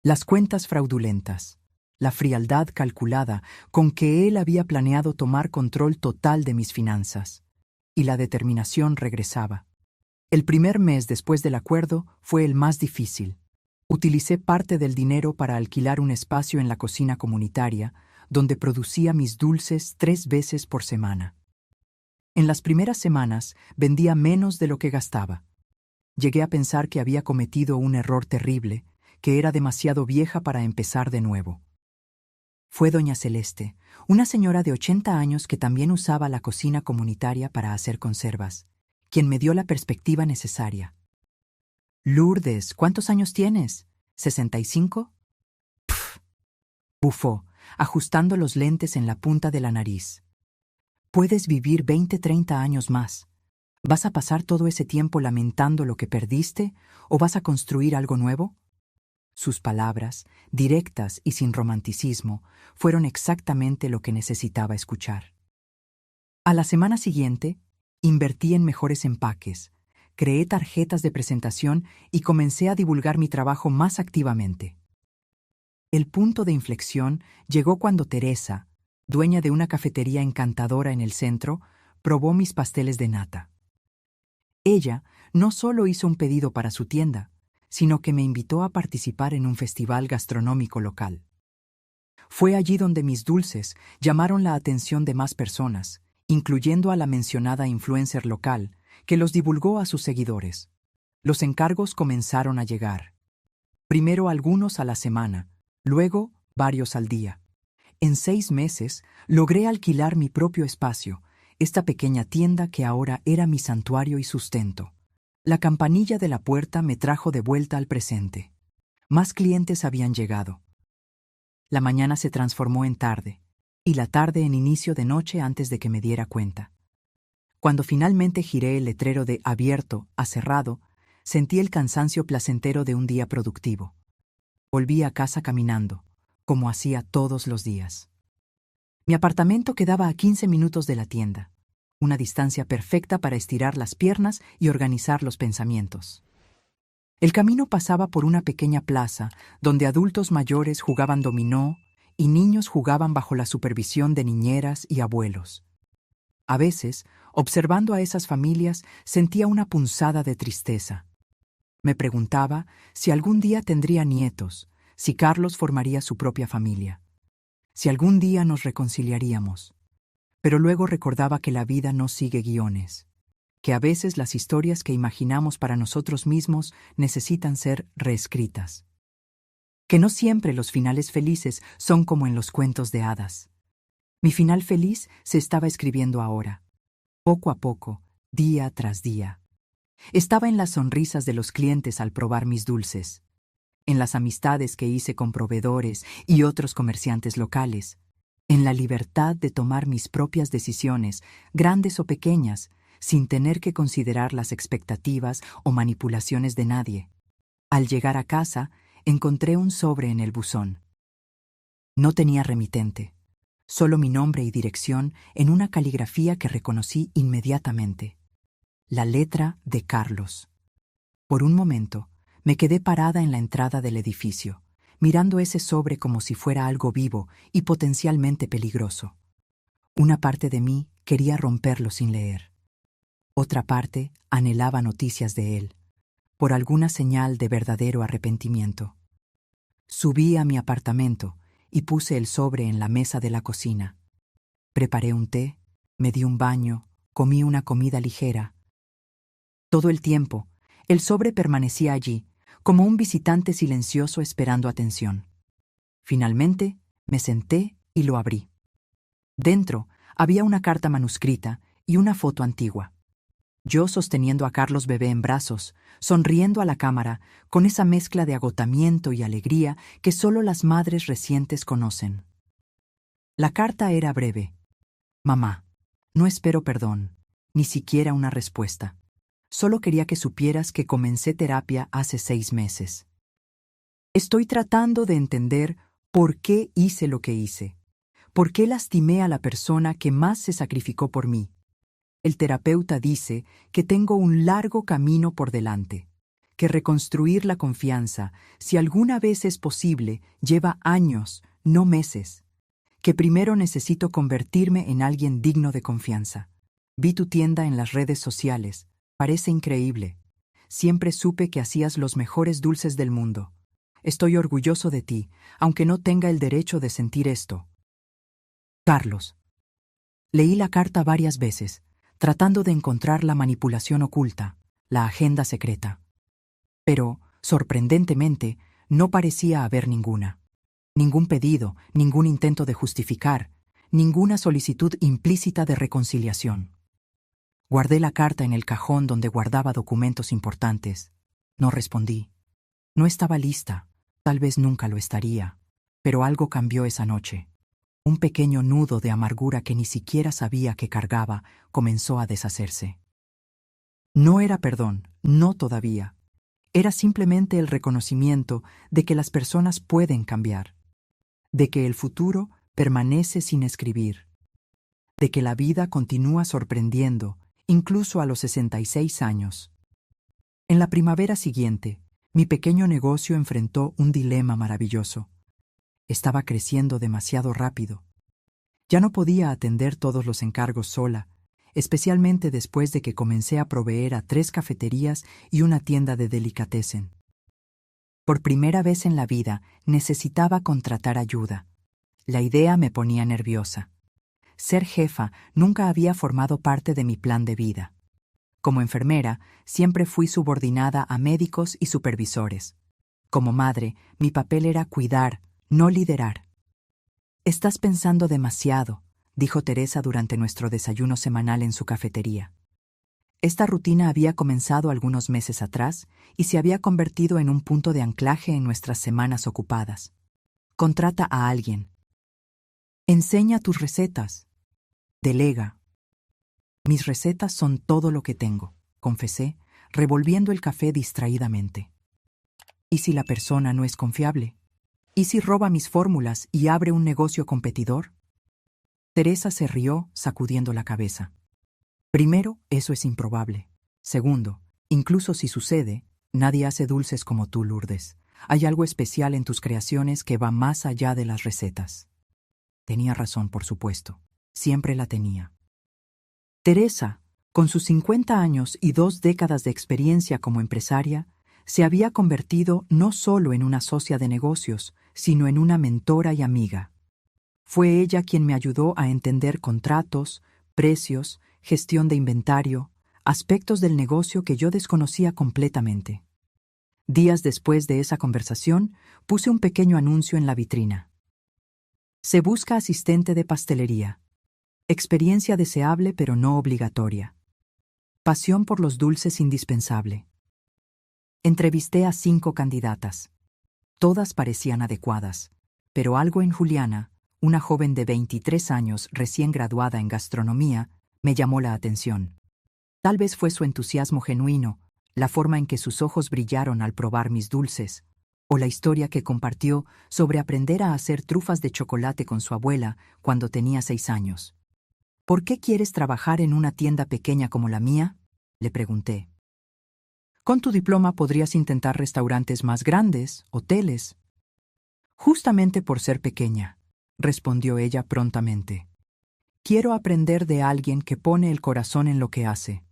A: Las cuentas fraudulentas, la frialdad calculada con que él había planeado tomar control total de mis finanzas, y la determinación regresaba. El primer mes después del acuerdo fue el más difícil. Utilicé parte del dinero para alquilar un espacio en la cocina comunitaria, donde producía mis dulces 3 veces por semana. En las primeras semanas vendía menos de lo que gastaba. Llegué a pensar que había cometido un error terrible, que era demasiado vieja para empezar de nuevo. Fue doña Celeste, una señora de 80 años que también usaba la cocina comunitaria para hacer conservas, quien me dio la perspectiva necesaria. «Lourdes, ¿cuántos años tienes? ¿65?» «Pff», bufó, ajustando los lentes en la punta de la nariz. «Puedes vivir 20-30 años más. ¿Vas a pasar todo ese tiempo lamentando lo que perdiste o vas a construir algo nuevo?» Sus palabras, directas y sin romanticismo, fueron exactamente lo que necesitaba escuchar. A la semana siguiente, invertí en mejores empaques, creé tarjetas de presentación y comencé a divulgar mi trabajo más activamente. El punto de inflexión llegó cuando Teresa, dueña de una cafetería encantadora en el centro, probó mis pasteles de nata. Ella no solo hizo un pedido para su tienda, sino que me invitó a participar en un festival gastronómico local. Fue allí donde mis dulces llamaron la atención de más personas, incluyendo a la mencionada influencer local, que los divulgó a sus seguidores. Los encargos comenzaron a llegar. Primero algunos a la semana, luego varios al día. En 6 meses logré alquilar mi propio espacio, esta pequeña tienda que ahora era mi santuario y sustento. La campanilla de la puerta me trajo de vuelta al presente. Más clientes habían llegado. La mañana se transformó en tarde, y la tarde en inicio de noche antes de que me diera cuenta. Cuando finalmente giré el letrero de abierto a cerrado, sentí el cansancio placentero de un día productivo. Volví a casa caminando, como hacía todos los días. Mi apartamento quedaba a 15 minutos de la tienda, una distancia perfecta para estirar las piernas y organizar los pensamientos. El camino pasaba por una pequeña plaza donde adultos mayores jugaban dominó y niños jugaban bajo la supervisión de niñeras y abuelos. A veces, observando a esas familias, sentía una punzada de tristeza. Me preguntaba si algún día tendría nietos, si Carlos formaría su propia familia, si algún día nos reconciliaríamos. Pero luego recordaba que la vida no sigue guiones, que a veces las historias que imaginamos para nosotros mismos necesitan ser reescritas. Que no siempre los finales felices son como en los cuentos de hadas. Mi final feliz se estaba escribiendo ahora, poco a poco, día tras día. Estaba en las sonrisas de los clientes al probar mis dulces, en las amistades que hice con proveedores y otros comerciantes locales, en la libertad de tomar mis propias decisiones, grandes o pequeñas, sin tener que considerar las expectativas o manipulaciones de nadie. Al llegar a casa, encontré un sobre en el buzón. No tenía remitente, solo mi nombre y dirección en una caligrafía que reconocí inmediatamente. La letra de Carlos. Por un momento, me quedé parada en la entrada del edificio, mirando ese sobre como si fuera algo vivo y potencialmente peligroso. Una parte de mí quería romperlo sin leer. Otra parte anhelaba noticias de él, por alguna señal de verdadero arrepentimiento. Subí a mi apartamento y puse el sobre en la mesa de la cocina. Preparé un té, me di un baño, comí una comida ligera. Todo el tiempo, el sobre permanecía allí, como un visitante silencioso esperando atención. Finalmente, me senté y lo abrí. Dentro había una carta manuscrita y una foto antigua. Yo sosteniendo a Carlos bebé en brazos, sonriendo a la cámara, con esa mezcla de agotamiento y alegría que solo las madres recientes conocen. La carta era breve. Mamá, no espero perdón, ni siquiera una respuesta. Solo quería que supieras que comencé terapia hace 6 meses. Estoy tratando de entender por qué hice lo que hice, ¿Por qué lastimé a la persona que más se sacrificó por mí? El terapeuta dice que tengo un largo camino por delante, que reconstruir la confianza, si alguna vez es posible, lleva años, no meses, que primero necesito convertirme en alguien digno de confianza. Vi tu tienda en las redes sociales, parece increíble. Siempre supe que hacías los mejores dulces del mundo. Estoy orgulloso de ti, aunque no tenga el derecho de sentir esto. Carlos. Leí la carta varias veces, tratando de encontrar la manipulación oculta, la agenda secreta. Pero, sorprendentemente, no parecía haber ninguna. Ningún pedido, ningún intento de justificar, ninguna solicitud implícita de reconciliación. Guardé la carta en el cajón donde guardaba documentos importantes. No respondí. No estaba lista, tal vez nunca lo estaría, pero algo cambió esa noche. Un pequeño nudo de amargura que ni siquiera sabía que cargaba comenzó a deshacerse. No era perdón, no todavía. Era simplemente el reconocimiento de que las personas pueden cambiar, de que el futuro permanece sin escribir, de que la vida continúa sorprendiendo, incluso a los 66 años. En la primavera siguiente, mi pequeño negocio enfrentó un dilema maravilloso. Estaba creciendo demasiado rápido. Ya no podía atender todos los encargos sola, especialmente después de que comencé a proveer a 3 cafeterías y una tienda de delicatessen. Por primera vez en la vida necesitaba contratar ayuda. La idea me ponía nerviosa. Ser jefa nunca había formado parte de mi plan de vida. Como enfermera, siempre fui subordinada a médicos y supervisores. Como madre, mi papel era cuidar, no liderar. «Estás pensando demasiado», dijo Teresa durante nuestro desayuno semanal en su cafetería. Esta rutina había comenzado algunos meses atrás y se había convertido en un punto de anclaje en nuestras semanas ocupadas. Contrata a alguien. Enseña tus recetas. Delega. Mis recetas son todo lo que tengo, confesé, revolviendo el café distraídamente. ¿Y si la persona no es confiable? ¿Y si roba mis fórmulas y abre un negocio competidor? Teresa se rió, sacudiendo la cabeza. Primero, eso es improbable. Segundo, incluso si sucede, nadie hace dulces como tú, Lourdes. Hay algo especial en tus creaciones que va más allá de las recetas. Tenía razón, por supuesto. Siempre la tenía. Teresa, con sus 50 años y 2 décadas de experiencia como empresaria, se había convertido no solo en una socia de negocios, sino en una mentora y amiga. Fue ella quien me ayudó a entender contratos, precios, gestión de inventario, aspectos del negocio que yo desconocía completamente. Días después de esa conversación, puse un pequeño anuncio en la vitrina. Se busca asistente de pastelería. Experiencia deseable pero no obligatoria. Pasión por los dulces indispensable. Entrevisté a 5 candidatas. Todas parecían adecuadas, pero algo en Juliana, una joven de 23 años recién graduada en gastronomía, me llamó la atención. Tal vez fue su entusiasmo genuino, la forma en que sus ojos brillaron al probar mis dulces, o la historia que compartió sobre aprender a hacer trufas de chocolate con su abuela cuando tenía 6 años. ¿Por qué quieres trabajar en una tienda pequeña como la mía?, le pregunté. Con tu diploma podrías intentar restaurantes más grandes, hoteles. Justamente por ser pequeña, respondió ella prontamente. Quiero aprender de alguien que pone el corazón en lo que hace.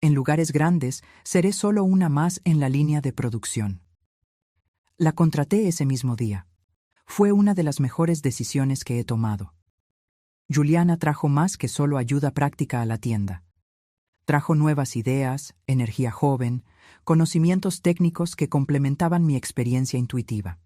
A: En lugares grandes, seré solo una más en la línea de producción. La contraté ese mismo día. Fue una de las mejores decisiones que he tomado. Juliana trajo más que solo ayuda práctica a la tienda. Trajo nuevas ideas, energía joven, conocimientos técnicos que complementaban mi experiencia intuitiva.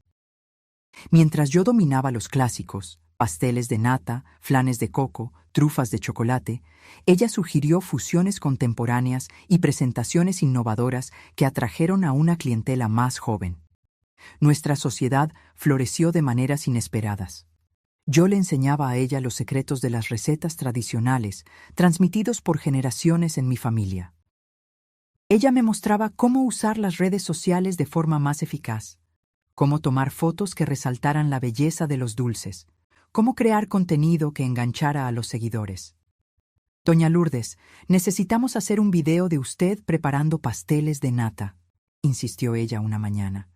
A: Mientras yo dominaba los clásicos, pasteles de nata, flanes de coco, trufas de chocolate, ella sugirió fusiones contemporáneas y presentaciones innovadoras que atrajeron a una clientela más joven. Nuestra sociedad floreció de maneras inesperadas. Yo le enseñaba a ella los secretos de las recetas tradicionales, transmitidos por generaciones en mi familia. Ella me mostraba cómo usar las redes sociales de forma más eficaz, cómo tomar fotos que resaltaran la belleza de los dulces, ¿Cómo crear contenido que enganchara a los seguidores? Doña Lourdes, necesitamos hacer un video de usted preparando pasteles de nata, insistió ella una mañana.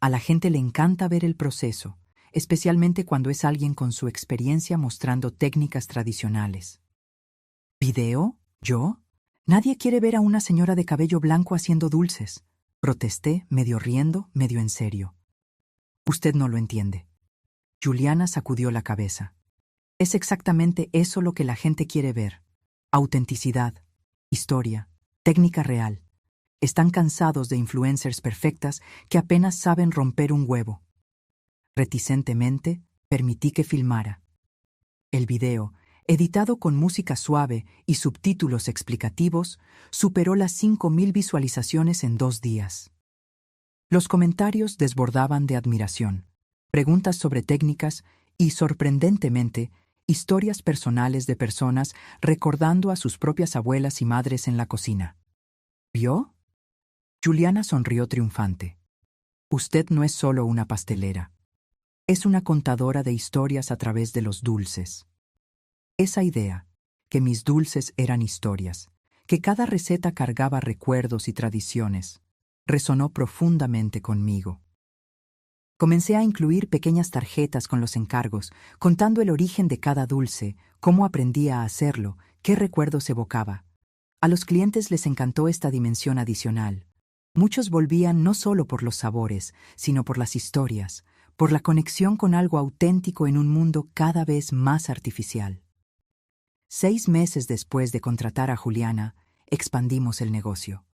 A: A la gente le encanta ver el proceso, especialmente cuando es alguien con su experiencia mostrando técnicas tradicionales. ¿Video? ¿Yo? Nadie quiere ver a una señora de cabello blanco haciendo dulces, protesté, medio riendo, medio en serio. Usted no lo entiende. Juliana sacudió la cabeza. Es exactamente eso lo que la gente quiere ver. Autenticidad, historia, técnica real. Están cansados de influencers perfectas que apenas saben romper un huevo. Reticentemente, permití que filmara. El video, editado con música suave y subtítulos explicativos, superó las 5.000 visualizaciones en 2 días. Los comentarios desbordaban de admiración, preguntas sobre técnicas y, sorprendentemente, historias personales de personas recordando a sus propias abuelas y madres en la cocina. ¿Vio? Juliana sonrió triunfante. Usted no es solo una pastelera. Es una contadora de historias a través de los dulces. Esa idea, que mis dulces eran historias, que cada receta cargaba recuerdos y tradiciones, resonó profundamente conmigo. Comencé a incluir pequeñas tarjetas con los encargos, contando el origen de cada dulce, cómo aprendía a hacerlo, qué recuerdos evocaba. A los clientes les encantó esta dimensión adicional. Muchos volvían no solo por los sabores, sino por las historias, por la conexión con algo auténtico en un mundo cada vez más artificial. 6 meses después de contratar a Juliana, expandimos el negocio.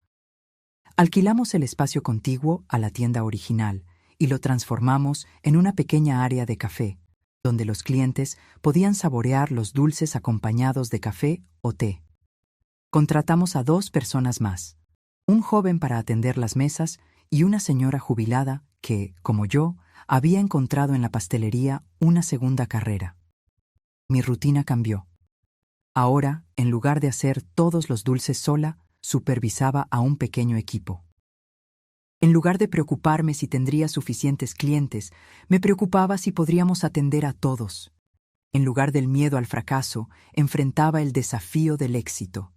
A: Alquilamos el espacio contiguo a la tienda original y lo transformamos en una pequeña área de café, donde los clientes podían saborear los dulces acompañados de café o té. Contratamos a 2 personas más, un joven para atender las mesas y una señora jubilada que, como yo, había encontrado en la pastelería una segunda carrera. Mi rutina cambió. Ahora, en lugar de hacer todos los dulces sola, supervisaba a un pequeño equipo. En lugar de preocuparme si tendría suficientes clientes, me preocupaba si podríamos atender a todos. En lugar del miedo al fracaso, enfrentaba el desafío del éxito.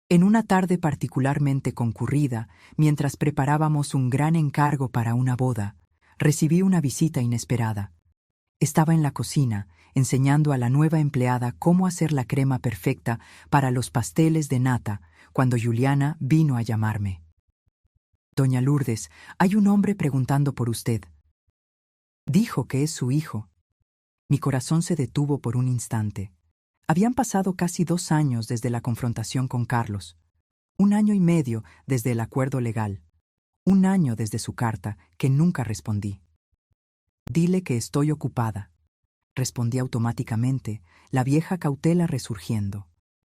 A: En una tarde particularmente concurrida, mientras preparábamos un gran encargo para una boda, recibí una visita inesperada. Estaba en la cocina, enseñando a la nueva empleada cómo hacer la crema perfecta para los pasteles de nata, cuando Juliana vino a llamarme. Doña Lourdes, hay un hombre preguntando por usted. Dijo que es su hijo. Mi corazón se detuvo por un instante. Habían pasado casi 2 años desde la confrontación con Carlos. 1 año y medio desde el acuerdo legal. 1 año desde su carta, que nunca respondí. Dile que estoy ocupada. Respondí automáticamente, la vieja cautela resurgiendo.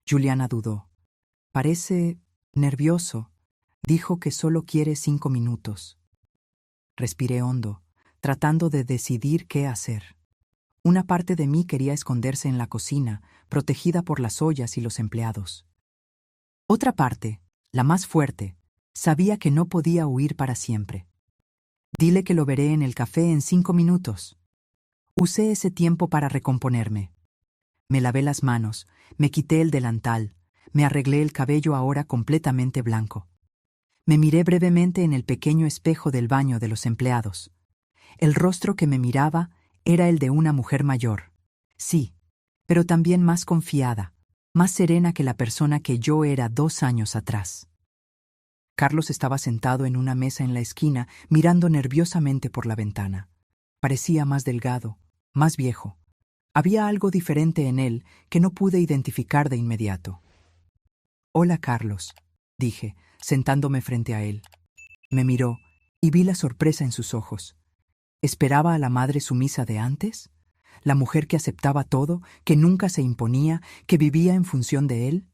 A: Juliana dudó. Parece nervioso. Dijo que solo quiere 5 minutos. Respiré hondo, tratando de decidir qué hacer. Una parte de mí quería esconderse en la cocina, protegida por las ollas y los empleados. Otra parte, la más fuerte, sabía que no podía huir para siempre. Dile que lo veré en el café en 5 minutos. Usé ese tiempo para recomponerme. Me lavé las manos, me quité el delantal, me arreglé el cabello ahora completamente blanco. Me miré brevemente en el pequeño espejo del baño de los empleados. El rostro que me miraba era el de una mujer mayor. Sí, pero también más confiada, más serena que la persona que yo era 2 años atrás. Carlos estaba sentado en una mesa en la esquina, mirando nerviosamente por la ventana. Parecía más delgado, más viejo. Había algo diferente en él que no pude identificar de inmediato. «Hola, Carlos», dije, sentándome frente a él. Me miró y vi la sorpresa en sus ojos. ¿Esperaba a la madre sumisa de antes? ¿La mujer que aceptaba todo, que nunca se imponía, que vivía en función de él?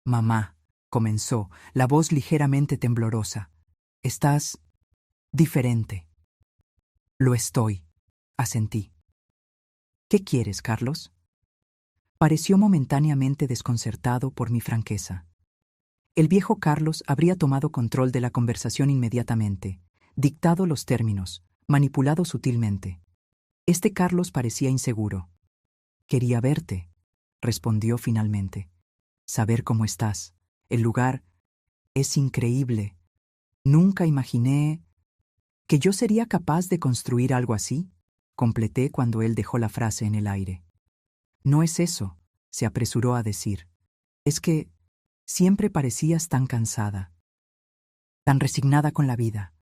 A: «Mamá», comenzó, la voz ligeramente temblorosa. «Estás diferente». «Lo estoy», asentí. «¿Qué quieres, Carlos?» Pareció momentáneamente desconcertado por mi franqueza. El viejo Carlos habría tomado control de la conversación inmediatamente, dictado los términos, manipulado sutilmente. Este Carlos parecía inseguro. Quería verte, respondió finalmente. Saber cómo estás. El lugar es increíble. Nunca imaginé que yo sería capaz de construir algo así, completé cuando él dejó la frase en el aire. No es eso, se apresuró a decir. Es que siempre parecías tan cansada, tan resignada con la vida.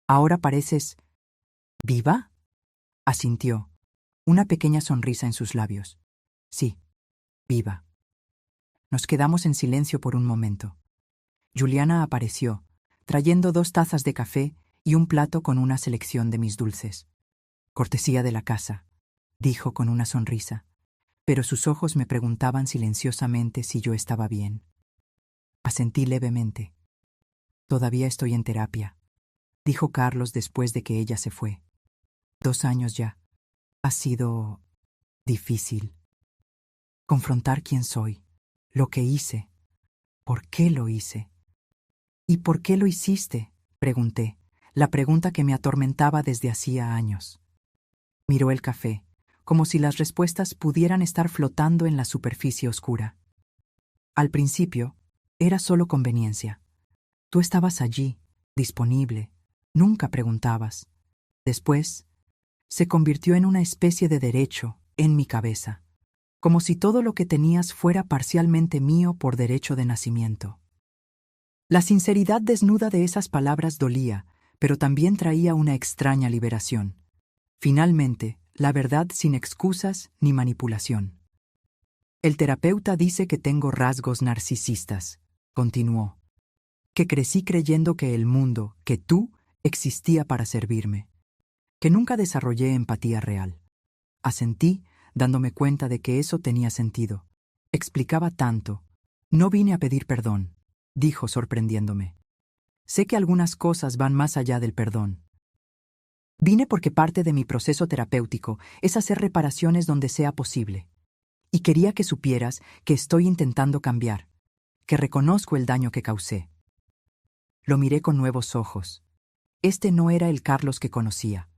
A: Ahora pareces ¿viva? Asintió, una pequeña sonrisa en sus labios. Sí, viva. Nos quedamos en silencio por un momento. Juliana apareció, trayendo 2 tazas de café y un plato con una selección de mis dulces. Cortesía de la casa, dijo con una sonrisa, pero sus ojos me preguntaban silenciosamente si yo estaba bien. Asentí levemente. Todavía estoy en terapia, dijo Carlos después de que ella se fue. 2 años ya. Ha sido difícil. Confrontar quién soy, lo que hice, por qué lo hice. ¿Y por qué lo hiciste?, pregunté, la pregunta que me atormentaba desde hacía años. Miró el café, como si las respuestas pudieran estar flotando en la superficie oscura. Al principio, era solo conveniencia. Tú estabas allí, disponible, nunca preguntabas. Después, se convirtió en una especie de derecho en mi cabeza, como si todo lo que tenías fuera parcialmente mío por derecho de nacimiento. La sinceridad desnuda de esas palabras dolía, pero también traía una extraña liberación. Finalmente, la verdad sin excusas ni manipulación. El terapeuta dice que tengo rasgos narcisistas, continuó, que crecí creyendo que el mundo, que tú, existía para servirme, que nunca desarrollé empatía real. Asentí, dándome cuenta de que eso tenía sentido. Explicaba tanto. No vine a pedir perdón, dijo sorprendiéndome. Sé que algunas cosas van más allá del perdón. Vine porque parte de mi proceso terapéutico es hacer reparaciones donde sea posible. Y quería que supieras que estoy intentando cambiar, que reconozco el daño que causé. Lo miré con nuevos ojos. Este no era el Carlos que conocía.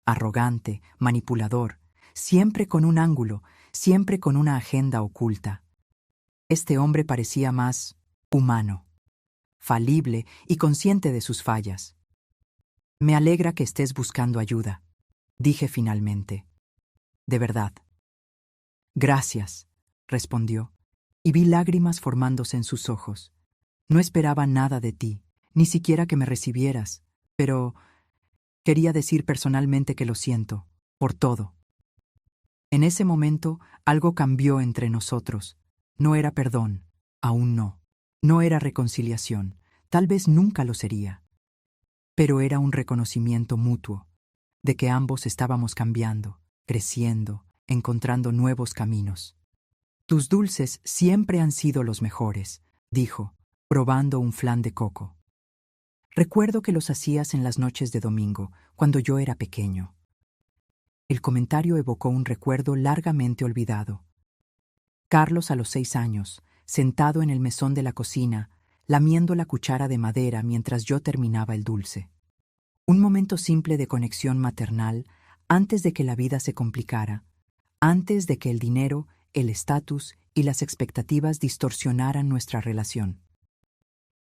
A: Arrogante, manipulador, siempre con un ángulo, siempre con una agenda oculta. Este hombre parecía más humano, falible y consciente de sus fallas. Me alegra que estés buscando ayuda, dije finalmente. De verdad. Gracias, respondió, y vi lágrimas formándose en sus ojos. No esperaba nada de ti, ni siquiera que me recibieras, pero quería decir personalmente que lo siento, por todo. En ese momento, algo cambió entre nosotros. No era perdón, aún no. No era reconciliación, tal vez nunca lo sería. Pero era un reconocimiento mutuo, de que ambos estábamos cambiando, creciendo, encontrando nuevos caminos. Tus dulces siempre han sido los mejores, dijo, probando un flan de coco. Recuerdo que los hacías en las noches de domingo, cuando yo era pequeño. El comentario evocó un recuerdo largamente olvidado. Carlos a los 6 años, sentado en el mesón de la cocina, lamiendo la cuchara de madera mientras yo terminaba el dulce. Un momento simple de conexión maternal antes de que la vida se complicara, antes de que el dinero, el estatus y las expectativas distorsionaran nuestra relación.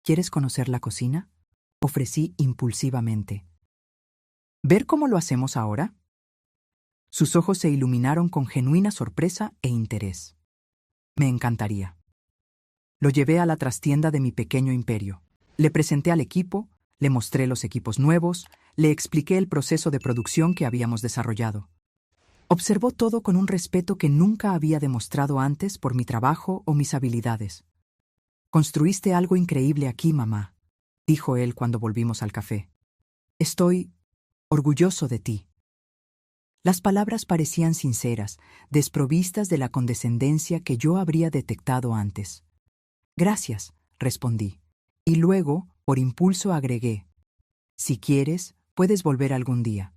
A: ¿Quieres conocer la cocina?, ofrecí impulsivamente. ¿Ver cómo lo hacemos ahora? Sus ojos se iluminaron con genuina sorpresa e interés. Me encantaría. Lo llevé a la trastienda de mi pequeño imperio. Le presenté al equipo, le mostré los equipos nuevos, le expliqué el proceso de producción que habíamos desarrollado. Observó todo con un respeto que nunca había demostrado antes por mi trabajo o mis habilidades. Construiste algo increíble aquí, mamá, dijo él cuando volvimos al café. Estoy orgulloso de ti. Las palabras parecían sinceras, desprovistas de la condescendencia que yo habría detectado antes. Gracias, respondí, y luego, por impulso, agregué, si quieres, puedes volver algún día,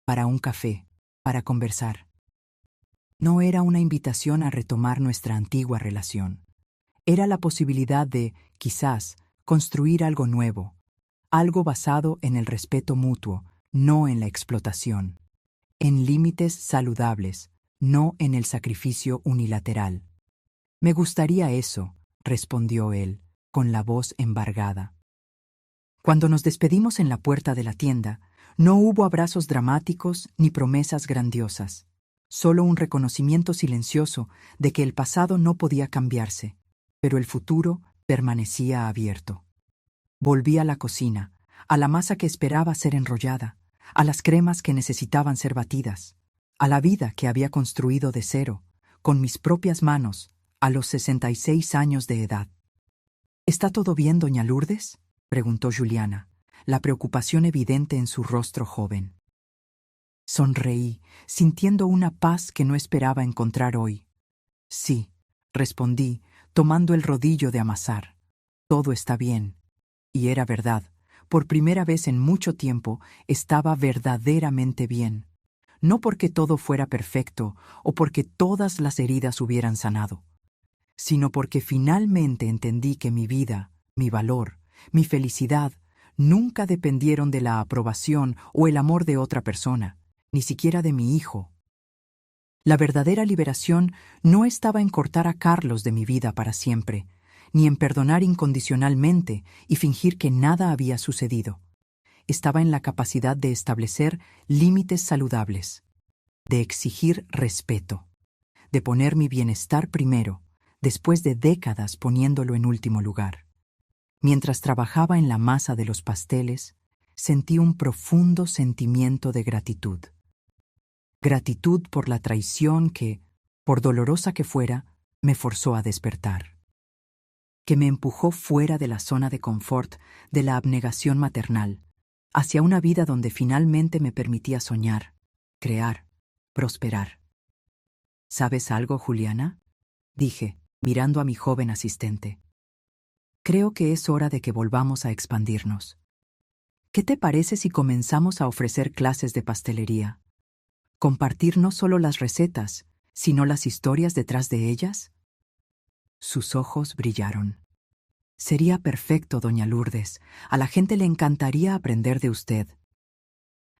A: para un café, para conversar. No era una invitación a retomar nuestra antigua relación. Era la posibilidad de, quizás, construir algo nuevo, algo basado en el respeto mutuo, no en la explotación. en límites saludables, no en el sacrificio unilateral. Me gustaría eso, respondió él, con la voz embargada. Cuando nos despedimos en la puerta de la tienda, no hubo abrazos dramáticos ni promesas grandiosas, solo un reconocimiento silencioso de que el pasado no podía cambiarse, pero el futuro permanecía abierto. Volví a la cocina, a la masa que esperaba ser enrollada, a las cremas que necesitaban ser batidas, a la vida que había construido de cero, con mis propias manos, a los 66 años de edad. ¿Está todo bien, doña Lourdes?, preguntó Juliana, la preocupación evidente en su rostro joven. Sonreí, sintiendo una paz que no esperaba encontrar hoy. Sí, respondí, tomando el rodillo de amasar. Todo está bien. Y era verdad. Por primera vez en mucho tiempo estaba verdaderamente bien. No porque todo fuera perfecto o porque todas las heridas hubieran sanado, sino porque finalmente entendí que mi vida, mi valor, mi felicidad nunca dependieron de la aprobación o el amor de otra persona, ni siquiera de mi hijo. La verdadera liberación no estaba en cortar a Carlos de mi vida para siempre, ni en perdonar incondicionalmente y fingir que nada había sucedido. Estaba en la capacidad de establecer límites saludables, de exigir respeto, de poner mi bienestar primero, después de décadas poniéndolo en último lugar. Mientras trabajaba en la masa de los pasteles, sentí un profundo sentimiento de gratitud. Gratitud por la traición que, por dolorosa que fuera, me forzó a despertar. Que me empujó fuera de la zona de confort de la abnegación maternal, hacia una vida donde finalmente me permitía soñar, crear, prosperar. ¿Sabes algo, Juliana?, dije, mirando a mi joven asistente. Creo que es hora de que volvamos a expandirnos. ¿Qué te parece si comenzamos a ofrecer clases de pastelería? ¿Compartir no solo las recetas, sino las historias detrás de ellas? Sus ojos brillaron. Sería perfecto, doña Lourdes. A la gente le encantaría aprender de usted.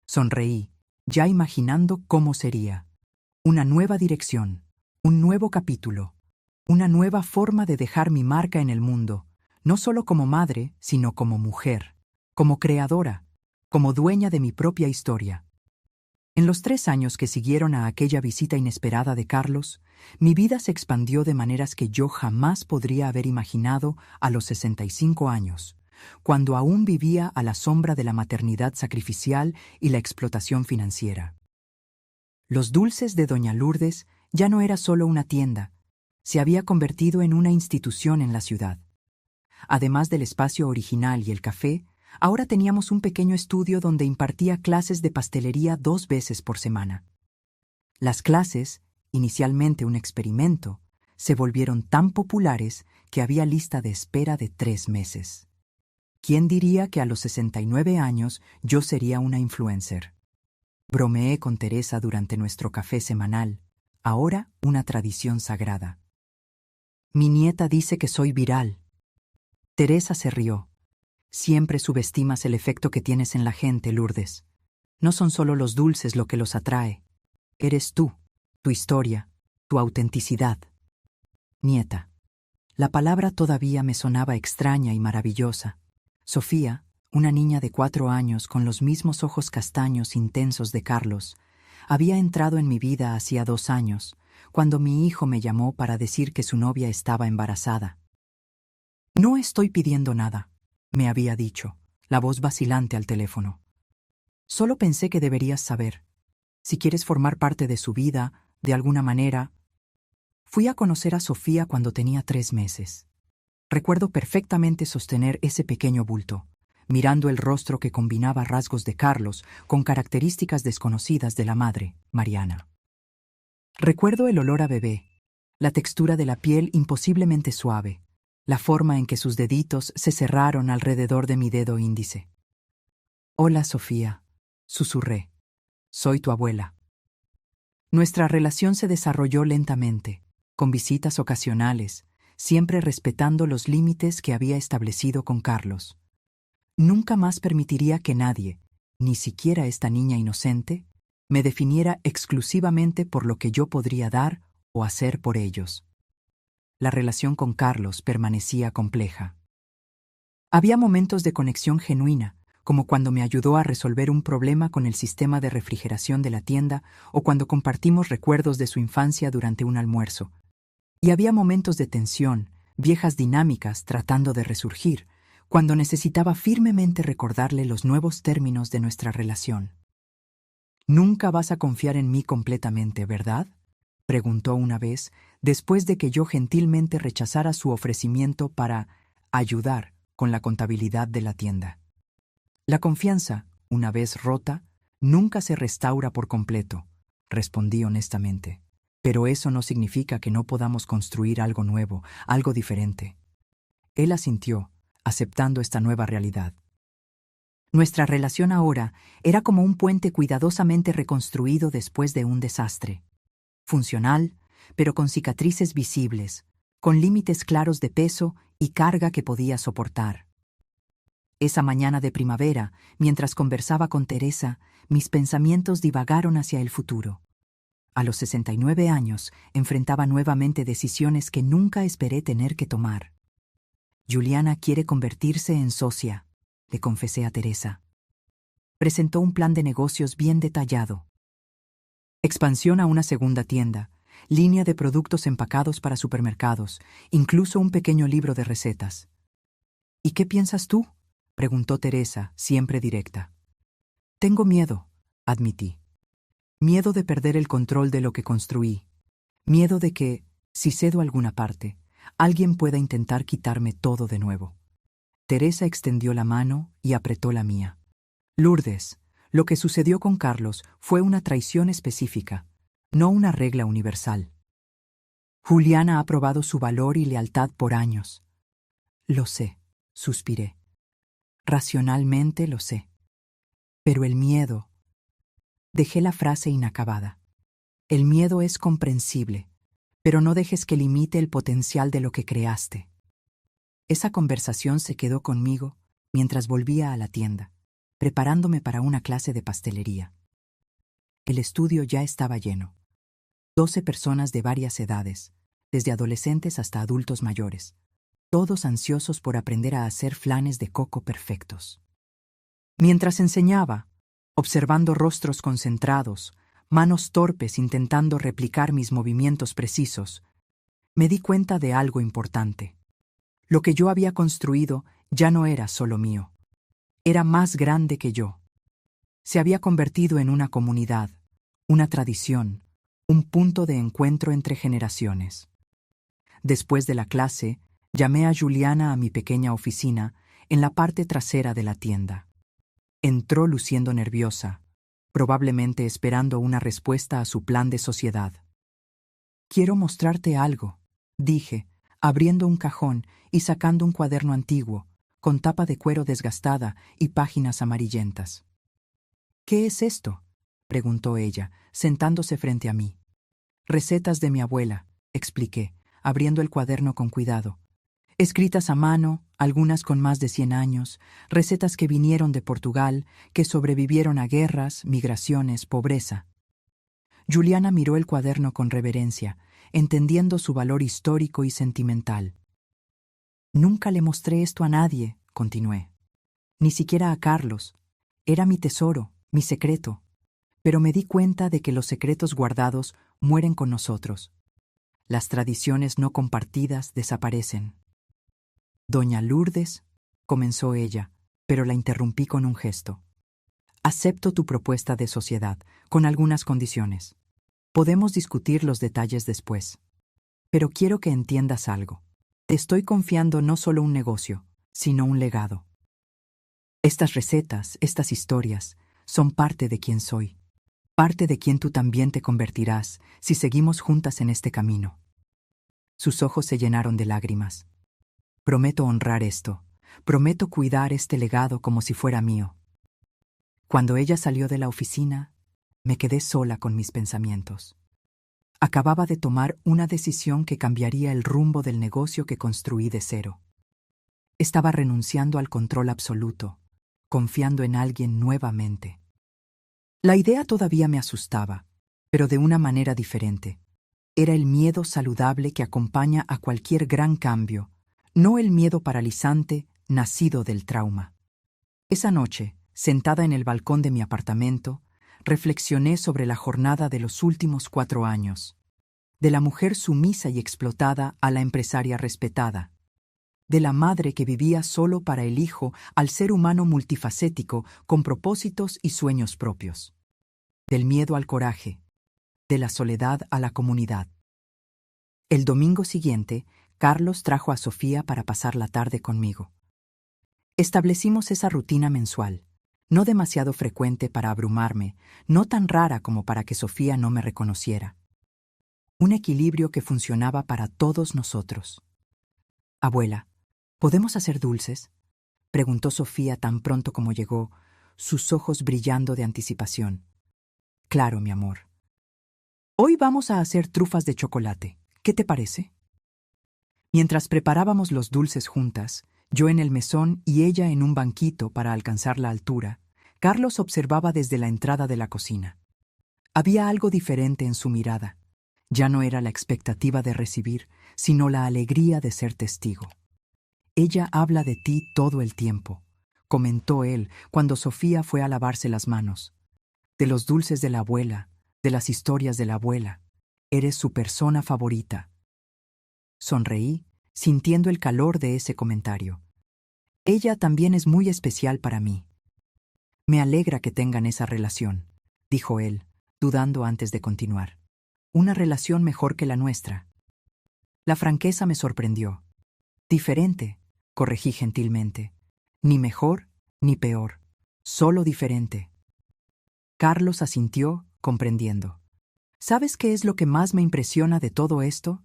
A: Sonreí, ya imaginando cómo sería. Una nueva dirección, un nuevo capítulo, una nueva forma de dejar mi marca en el mundo, no solo como madre, sino como mujer, como creadora, como dueña de mi propia historia. En los 3 años que siguieron a aquella visita inesperada de Carlos, mi vida se expandió de maneras que yo jamás podría haber imaginado a los 65 años, cuando aún vivía a la sombra de la maternidad sacrificial y la explotación financiera. Los dulces de doña Lourdes ya no era solo una tienda, se había convertido en una institución en la ciudad. Además del espacio original y el café, ahora teníamos un pequeño estudio donde impartía clases de pastelería 2 veces por semana. Las clases, inicialmente un experimento, se volvieron tan populares que había lista de espera de 3 meses. ¿Quién diría que a los 69 años yo sería una influencer? Bromeé con Teresa durante nuestro café semanal, ahora una tradición sagrada. Mi nieta dice que soy viral. Teresa se rió. Siempre subestimas el efecto que tienes en la gente, Lourdes. No son solo los dulces lo que los atrae. Eres tú, tu historia, tu autenticidad. Nieta. La palabra todavía me sonaba extraña y maravillosa. Sofía, una niña de 4 años con los mismos ojos castaños intensos de Carlos, había entrado en mi vida hacía 2 años, cuando mi hijo me llamó para decir que su novia estaba embarazada. No estoy pidiendo nada, me había dicho, la voz vacilante al teléfono. Solo pensé que deberías saber. Si quieres formar parte de su vida, de alguna manera. Fui a conocer a Sofía cuando tenía 3 meses. Recuerdo perfectamente sostener ese pequeño bulto, mirando el rostro que combinaba rasgos de Carlos con características desconocidas de la madre, Mariana. Recuerdo el olor a bebé, la textura de la piel imposiblemente suave, la forma en que sus deditos se cerraron alrededor de mi dedo índice. «Hola, Sofía», susurré. «Soy tu abuela». Nuestra relación se desarrolló lentamente, con visitas ocasionales, siempre respetando los límites que había establecido con Carlos. Nunca más permitiría que nadie, ni siquiera esta niña inocente, me definiera exclusivamente por lo que yo podría dar o hacer por ellos. La relación con Carlos permanecía compleja. Había momentos de conexión genuina, como cuando me ayudó a resolver un problema con el sistema de refrigeración de la tienda o cuando compartimos recuerdos de su infancia durante un almuerzo. Y había momentos de tensión, viejas dinámicas tratando de resurgir, cuando necesitaba firmemente recordarle los nuevos términos de nuestra relación. «Nunca vas a confiar en mí completamente, ¿verdad?», preguntó una vez, después de que yo gentilmente rechazara su ofrecimiento para ayudar con la contabilidad de la tienda. La confianza, una vez rota, nunca se restaura por completo, respondí honestamente. Pero eso no significa que no podamos construir algo nuevo, algo diferente. Él asintió, aceptando esta nueva realidad. Nuestra relación ahora era como un puente cuidadosamente reconstruido después de un desastre. Funcional, pero con cicatrices visibles, con límites claros de peso y carga que podía soportar. Esa mañana de primavera, mientras conversaba con Teresa, mis pensamientos divagaron hacia el futuro. A los 69 años, enfrentaba nuevamente decisiones que nunca esperé tener que tomar. Juliana quiere convertirse en socia, le confesé a Teresa. Presentó un plan de negocios bien detallado. Expansión a una segunda tienda, línea de productos empacados para supermercados, incluso un pequeño libro de recetas. ¿Y qué piensas tú?, preguntó Teresa, siempre directa. Tengo miedo, admití. Miedo de perder el control de lo que construí. Miedo de que, si cedo alguna parte, alguien pueda intentar quitarme todo de nuevo. Teresa extendió la mano y apretó la mía. Lourdes, lo que sucedió con Carlos fue una traición específica, no una regla universal. Juliana ha probado su valor y lealtad por años. Lo sé, suspiré. Racionalmente lo sé. Pero el miedo... Dejé la frase inacabada. El miedo es comprensible, pero no dejes que limite el potencial de lo que creaste. Esa conversación se quedó conmigo mientras volvía a la tienda, preparándome para una clase de pastelería. El estudio ya estaba lleno. 12 personas de varias edades, desde adolescentes hasta adultos mayores, todos ansiosos por aprender a hacer flanes de coco perfectos. Mientras enseñaba, observando rostros concentrados, manos torpes intentando replicar mis movimientos precisos, me di cuenta de algo importante. Lo que yo había construido ya no era solo mío. Era más grande que yo. Se había convertido en una comunidad, una tradición, un punto de encuentro entre generaciones. Después de la clase, llamé a Juliana a mi pequeña oficina en la parte trasera de la tienda. Entró luciendo nerviosa, probablemente esperando una respuesta a su plan de sociedad. «Quiero mostrarte algo», dije, abriendo un cajón y sacando un cuaderno antiguo, con tapa de cuero desgastada y páginas amarillentas. «¿Qué es esto?», preguntó ella, sentándose frente a mí. «Recetas de mi abuela», expliqué, abriendo el cuaderno con cuidado. Escritas a mano, algunas con más de 100 años, recetas que vinieron de Portugal, que sobrevivieron a guerras, migraciones, pobreza. Juliana miró el cuaderno con reverencia, entendiendo su valor histórico y sentimental. «Nunca le mostré esto a nadie», continué. «Ni siquiera a Carlos. Era mi tesoro, mi secreto. Pero me di cuenta de que los secretos guardados mueren con nosotros. Las tradiciones no compartidas desaparecen». «Doña Lourdes», comenzó ella, pero la interrumpí con un gesto. «Acepto tu propuesta de sociedad, con algunas condiciones. Podemos discutir los detalles después. Pero quiero que entiendas algo. Te estoy confiando no solo un negocio, sino un legado. Estas recetas, estas historias, son parte de quien soy, parte de quien tú también te convertirás si seguimos juntas en este camino». Sus ojos se llenaron de lágrimas. «Prometo honrar esto. Prometo cuidar este legado como si fuera mío». Cuando ella salió de la oficina, me quedé sola con mis pensamientos. Acababa de tomar una decisión que cambiaría el rumbo del negocio que construí de cero. Estaba renunciando al control absoluto, confiando en alguien nuevamente. La idea todavía me asustaba, pero de una manera diferente. Era el miedo saludable que acompaña a cualquier gran cambio, no el miedo paralizante nacido del trauma. Esa noche, sentada en el balcón de mi apartamento, reflexioné sobre la jornada de los últimos 4 años, de la mujer sumisa y explotada a la empresaria respetada, de la madre que vivía solo para el hijo al ser humano multifacético con propósitos y sueños propios, del miedo al coraje, de la soledad a la comunidad. El domingo siguiente, Carlos trajo a Sofía para pasar la tarde conmigo. Establecimos esa rutina mensual, no demasiado frecuente para abrumarme, no tan rara como para que Sofía no me reconociera. Un equilibrio que funcionaba para todos nosotros. «Abuela, ¿podemos hacer dulces?», preguntó Sofía tan pronto como llegó, sus ojos brillando de anticipación. «Claro, mi amor. Hoy vamos a hacer trufas de chocolate. ¿Qué te parece?». Mientras preparábamos los dulces juntas, yo en el mesón y ella en un banquito para alcanzar la altura, Carlos observaba desde la entrada de la cocina. Había algo diferente en su mirada. Ya no era la expectativa de recibir, sino la alegría de ser testigo. «Ella habla de ti todo el tiempo», comentó él cuando Sofía fue a lavarse las manos. «De los dulces de la abuela, de las historias de la abuela. Eres su persona favorita». Sonreí, sintiendo el calor de ese comentario. «Ella también es muy especial para mí». «Me alegra que tengan esa relación», dijo él, dudando antes de continuar. «Una relación mejor que la nuestra». La franqueza me sorprendió. «Diferente», corregí gentilmente. «Ni mejor ni peor, solo diferente». Carlos asintió, comprendiendo. «¿Sabes qué es lo que más me impresiona de todo esto?».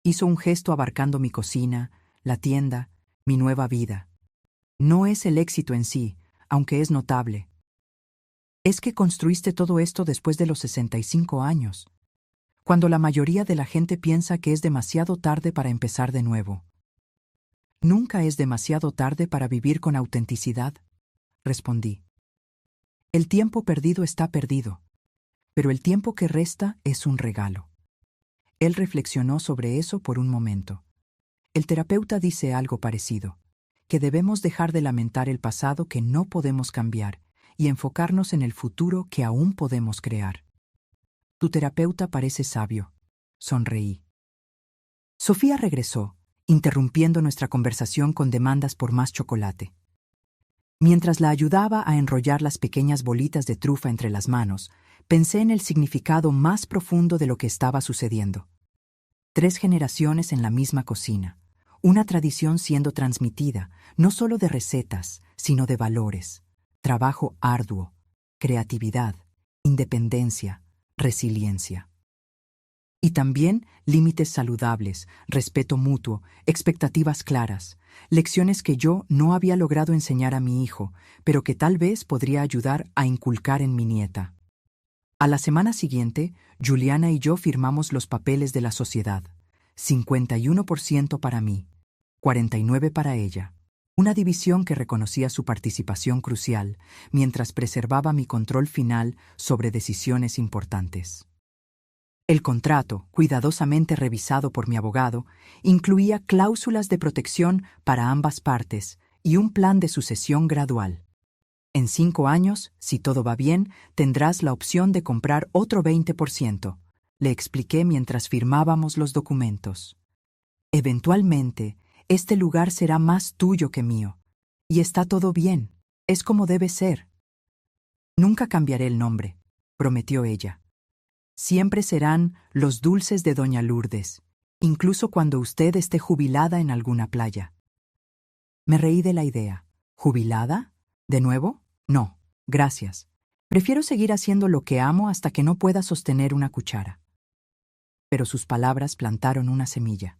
A: Hizo un gesto abarcando mi cocina, la tienda, mi nueva vida. «No es el éxito en sí, aunque es notable. Es que construiste todo esto después de los 65 años, cuando la mayoría de la gente piensa que es demasiado tarde para empezar de nuevo». «Nunca es demasiado tarde para vivir con autenticidad», respondí. «El tiempo perdido está perdido, pero el tiempo que resta es un regalo». Él reflexionó sobre eso por un momento. El terapeuta dice algo parecido, que debemos dejar de lamentar el pasado que no podemos cambiar y enfocarnos en el futuro que aún podemos crear. «Tu terapeuta parece sabio», sonreí. Sofía regresó, interrumpiendo nuestra conversación con demandas por más chocolate. Mientras la ayudaba a enrollar las pequeñas bolitas de trufa entre las manos, pensé en el significado más profundo de lo que estaba sucediendo. 3 generaciones en la misma cocina, una tradición siendo transmitida, no solo de recetas, sino de valores, trabajo arduo, creatividad, independencia, resiliencia. Y también límites saludables, respeto mutuo, expectativas claras, lecciones que yo no había logrado enseñar a mi hijo, pero que tal vez podría ayudar a inculcar en mi nieta. A la semana siguiente, Juliana y yo firmamos los papeles de la sociedad. 51% para mí, 49% para ella. Una división que reconocía su participación crucial, mientras preservaba mi control final sobre decisiones importantes. El contrato, cuidadosamente revisado por mi abogado, incluía cláusulas de protección para ambas partes y un plan de sucesión gradual. En 5 años, si todo va bien, tendrás la opción de comprar otro 20%, le expliqué mientras firmábamos los documentos. Eventualmente, este lugar será más tuyo que mío. Y está todo bien, es como debe ser. Nunca cambiaré el nombre, prometió ella. Siempre serán los dulces de Doña Lourdes, incluso cuando usted esté jubilada en alguna playa. Me reí de la idea. ¿Jubilada? ¿De nuevo? No, gracias. Prefiero seguir haciendo lo que amo hasta que no pueda sostener una cuchara. Pero sus palabras plantaron una semilla.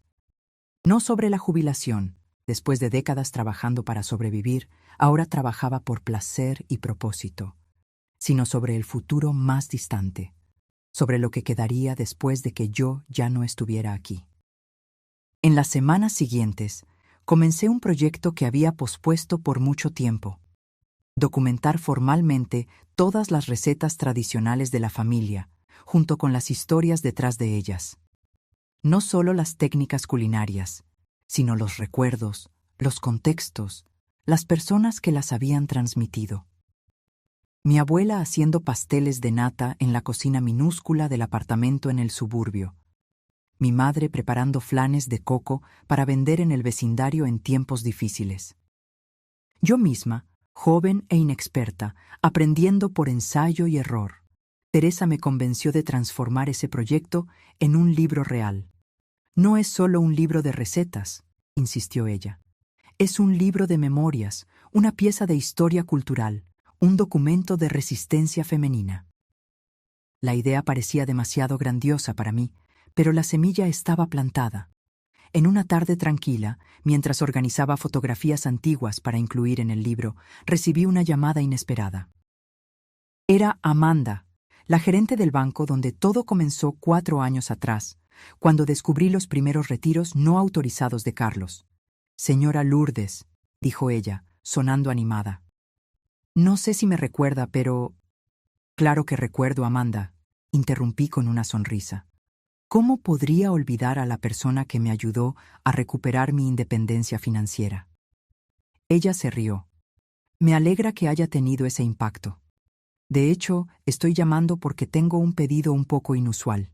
A: No sobre la jubilación. Después de décadas trabajando para sobrevivir, ahora trabajaba por placer y propósito, sino sobre el futuro más distante, sobre lo que quedaría después de que yo ya no estuviera aquí. En las semanas siguientes, comencé un proyecto que había pospuesto por mucho tiempo. documentar formalmente todas las recetas tradicionales de la familia, junto con las historias detrás de ellas. No solo las técnicas culinarias, sino los recuerdos, los contextos, las personas que las habían transmitido. Mi abuela haciendo pasteles de nata en la cocina minúscula del apartamento en el suburbio. Mi madre preparando flanes de coco para vender en el vecindario en tiempos difíciles. Yo misma, joven e inexperta, aprendiendo por ensayo y error. Teresa me convenció de transformar ese proyecto en un libro real. No es solo un libro de recetas, insistió ella. Es un libro de memorias, una pieza de historia cultural, un documento de resistencia femenina. La idea parecía demasiado grandiosa para mí, pero la semilla estaba plantada. En una tarde tranquila, mientras organizaba fotografías antiguas para incluir en el libro, recibí una llamada inesperada. Era Amanda, la gerente del banco donde todo comenzó 4 años atrás, cuando descubrí los primeros retiros no autorizados de Carlos. Señora Lourdes, dijo ella, sonando animada. No sé si me recuerda, pero... Claro que recuerdo, Amanda, interrumpí con una sonrisa. ¿Cómo podría olvidar a la persona que me ayudó a recuperar mi independencia financiera? Ella se rió. Me alegra que haya tenido ese impacto. De hecho, estoy llamando porque tengo un pedido un poco inusual.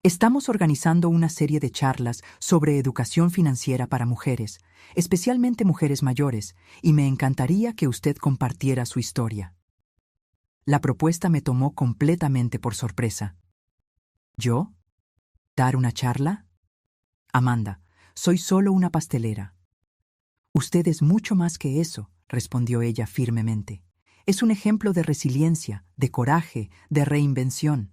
A: Estamos organizando una serie de charlas sobre educación financiera para mujeres, especialmente mujeres mayores, y me encantaría que usted compartiera su historia. La propuesta me tomó completamente por sorpresa. ¿Yo? ¿Dar una charla? Amanda, soy solo una pastelera. Usted es mucho más que eso, respondió ella firmemente. Es un ejemplo de resiliencia, de coraje, de reinvención.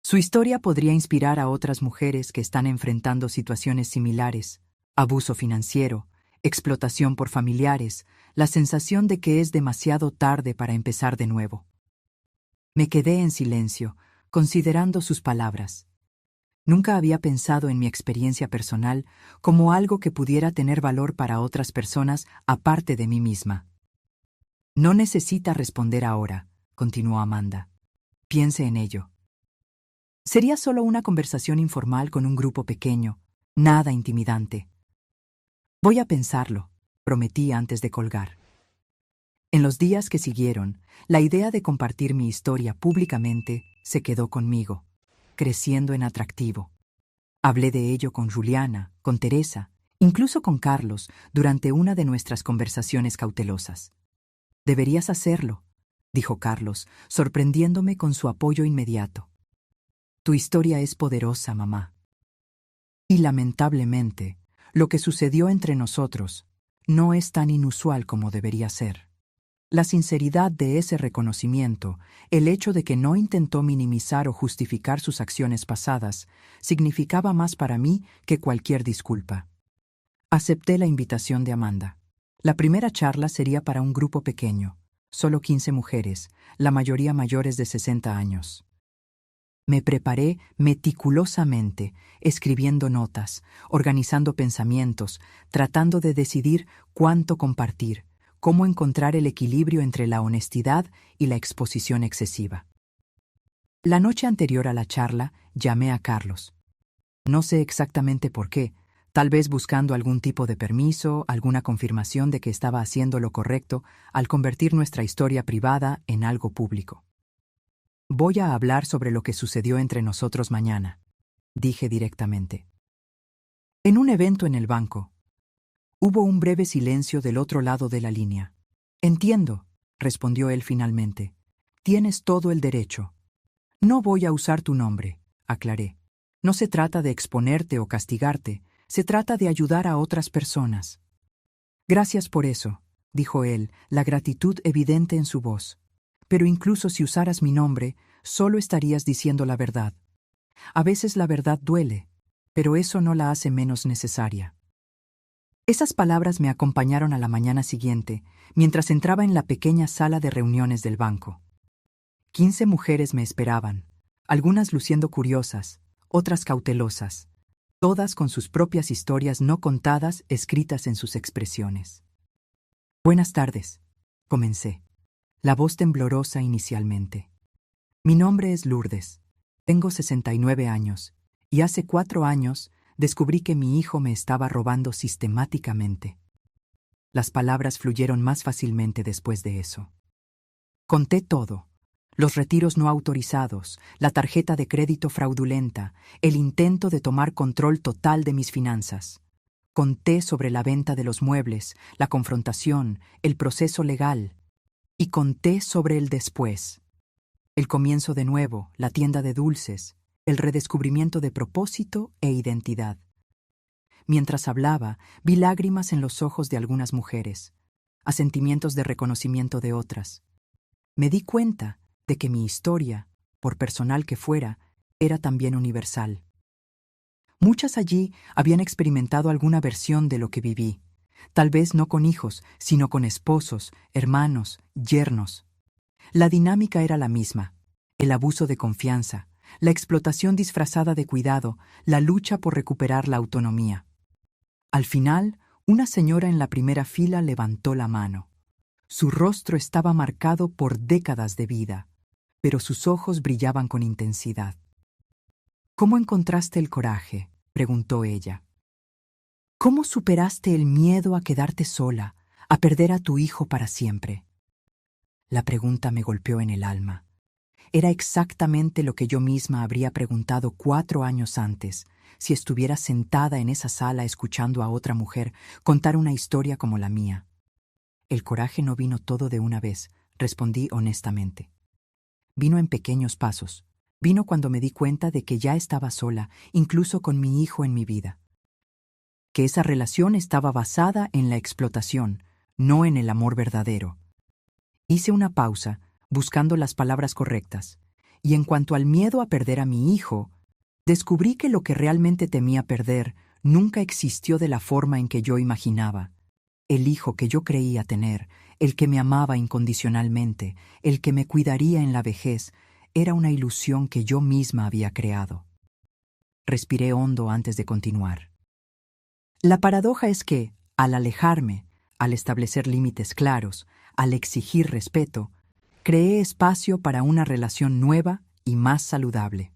A: Su historia podría inspirar a otras mujeres que están enfrentando situaciones similares: abuso financiero, explotación por familiares, la sensación de que es demasiado tarde para empezar de nuevo. Me quedé en silencio, considerando sus palabras. Nunca había pensado en mi experiencia personal como algo que pudiera tener valor para otras personas aparte de mí misma. No necesita responder ahora, continuó Amanda. Piense en ello. Sería solo una conversación informal con un grupo pequeño, nada intimidante. Voy a pensarlo, prometí antes de colgar. En los días que siguieron, la idea de compartir mi historia públicamente se quedó conmigo, creciendo en atractivo. Hablé de ello con Juliana, con Teresa, incluso con Carlos, durante una de nuestras conversaciones cautelosas. Deberías hacerlo, dijo Carlos, sorprendiéndome con su apoyo inmediato. Tu historia es poderosa, mamá. Y lamentablemente, lo que sucedió entre nosotros no es tan inusual como debería ser. La sinceridad de ese reconocimiento, el hecho de que no intentó minimizar o justificar sus acciones pasadas, significaba más para mí que cualquier disculpa. Acepté la invitación de Amanda. La primera charla sería para un grupo pequeño, solo 15 mujeres, la mayoría mayores de 60 años. Me preparé meticulosamente, escribiendo notas, organizando pensamientos, tratando de decidir cuánto compartir, cómo encontrar el equilibrio entre la honestidad y la exposición excesiva. La noche anterior a la charla, llamé a Carlos. No sé exactamente por qué, tal vez buscando algún tipo de permiso, alguna confirmación de que estaba haciendo lo correcto al convertir nuestra historia privada en algo público. Voy a hablar sobre lo que sucedió entre nosotros mañana, dije directamente. En un evento en el banco, hubo un breve silencio del otro lado de la línea. Entiendo, respondió él finalmente. Tienes todo el derecho. No voy a usar tu nombre, aclaré. No se trata de exponerte o castigarte, se trata de ayudar a otras personas. Gracias por eso, dijo él, la gratitud evidente en su voz. Pero incluso si usaras mi nombre, solo estarías diciendo la verdad. A veces la verdad duele, pero eso no la hace menos necesaria. Esas palabras me acompañaron a la mañana siguiente, mientras entraba en la pequeña sala de reuniones del banco. 15 mujeres me esperaban, algunas luciendo curiosas, otras cautelosas, todas con sus propias historias no contadas escritas en sus expresiones. Buenas tardes, Comencé, la voz temblorosa inicialmente. Mi nombre es Lourdes. Tengo 69 años, y hace 4 años descubrí que mi hijo me estaba robando sistemáticamente. Las palabras fluyeron más fácilmente después de eso. Conté todo: los retiros no autorizados, la tarjeta de crédito fraudulenta, el intento de tomar control total de mis finanzas. Conté sobre la venta de los muebles, la confrontación, el proceso legal. Y conté sobre el después. El comienzo de nuevo, la tienda de dulces, el redescubrimiento de propósito e identidad. Mientras hablaba, vi lágrimas en los ojos de algunas mujeres, asentimientos de reconocimiento de otras. Me di cuenta de que mi historia, por personal que fuera, era también universal. Muchas allí habían experimentado alguna versión de lo que viví, tal vez no con hijos, sino con esposos, hermanos, yernos. La dinámica era la misma: el abuso de confianza, la explotación disfrazada de cuidado, la lucha por recuperar la autonomía. Al final, una señora en la primera fila levantó la mano. Su rostro estaba marcado por décadas de vida, pero sus ojos brillaban con intensidad. ¿Cómo encontraste el coraje?, preguntó ella. ¿Cómo superaste el miedo a quedarte sola, a perder a tu hijo para siempre? La pregunta me golpeó en el alma. Era exactamente lo que yo misma habría preguntado 4 años antes, si estuviera sentada en esa sala escuchando a otra mujer contar una historia como la mía. El coraje no vino todo de una vez, respondí honestamente. Vino en pequeños pasos. Vino cuando me di cuenta de que ya estaba sola, incluso con mi hijo en mi vida. Que esa relación estaba basada en la explotación, no en el amor verdadero. Hice una pausa, buscando las palabras correctas, y en cuanto al miedo a perder a mi hijo, descubrí que lo que realmente temía perder nunca existió de la forma en que yo imaginaba. El hijo que yo creía tener, el que me amaba incondicionalmente, el que me cuidaría en la vejez, era una ilusión que yo misma había creado. Respiré hondo antes de continuar. La paradoja es que, al alejarme, al establecer límites claros, al exigir respeto, creé espacio para una relación nueva y más saludable.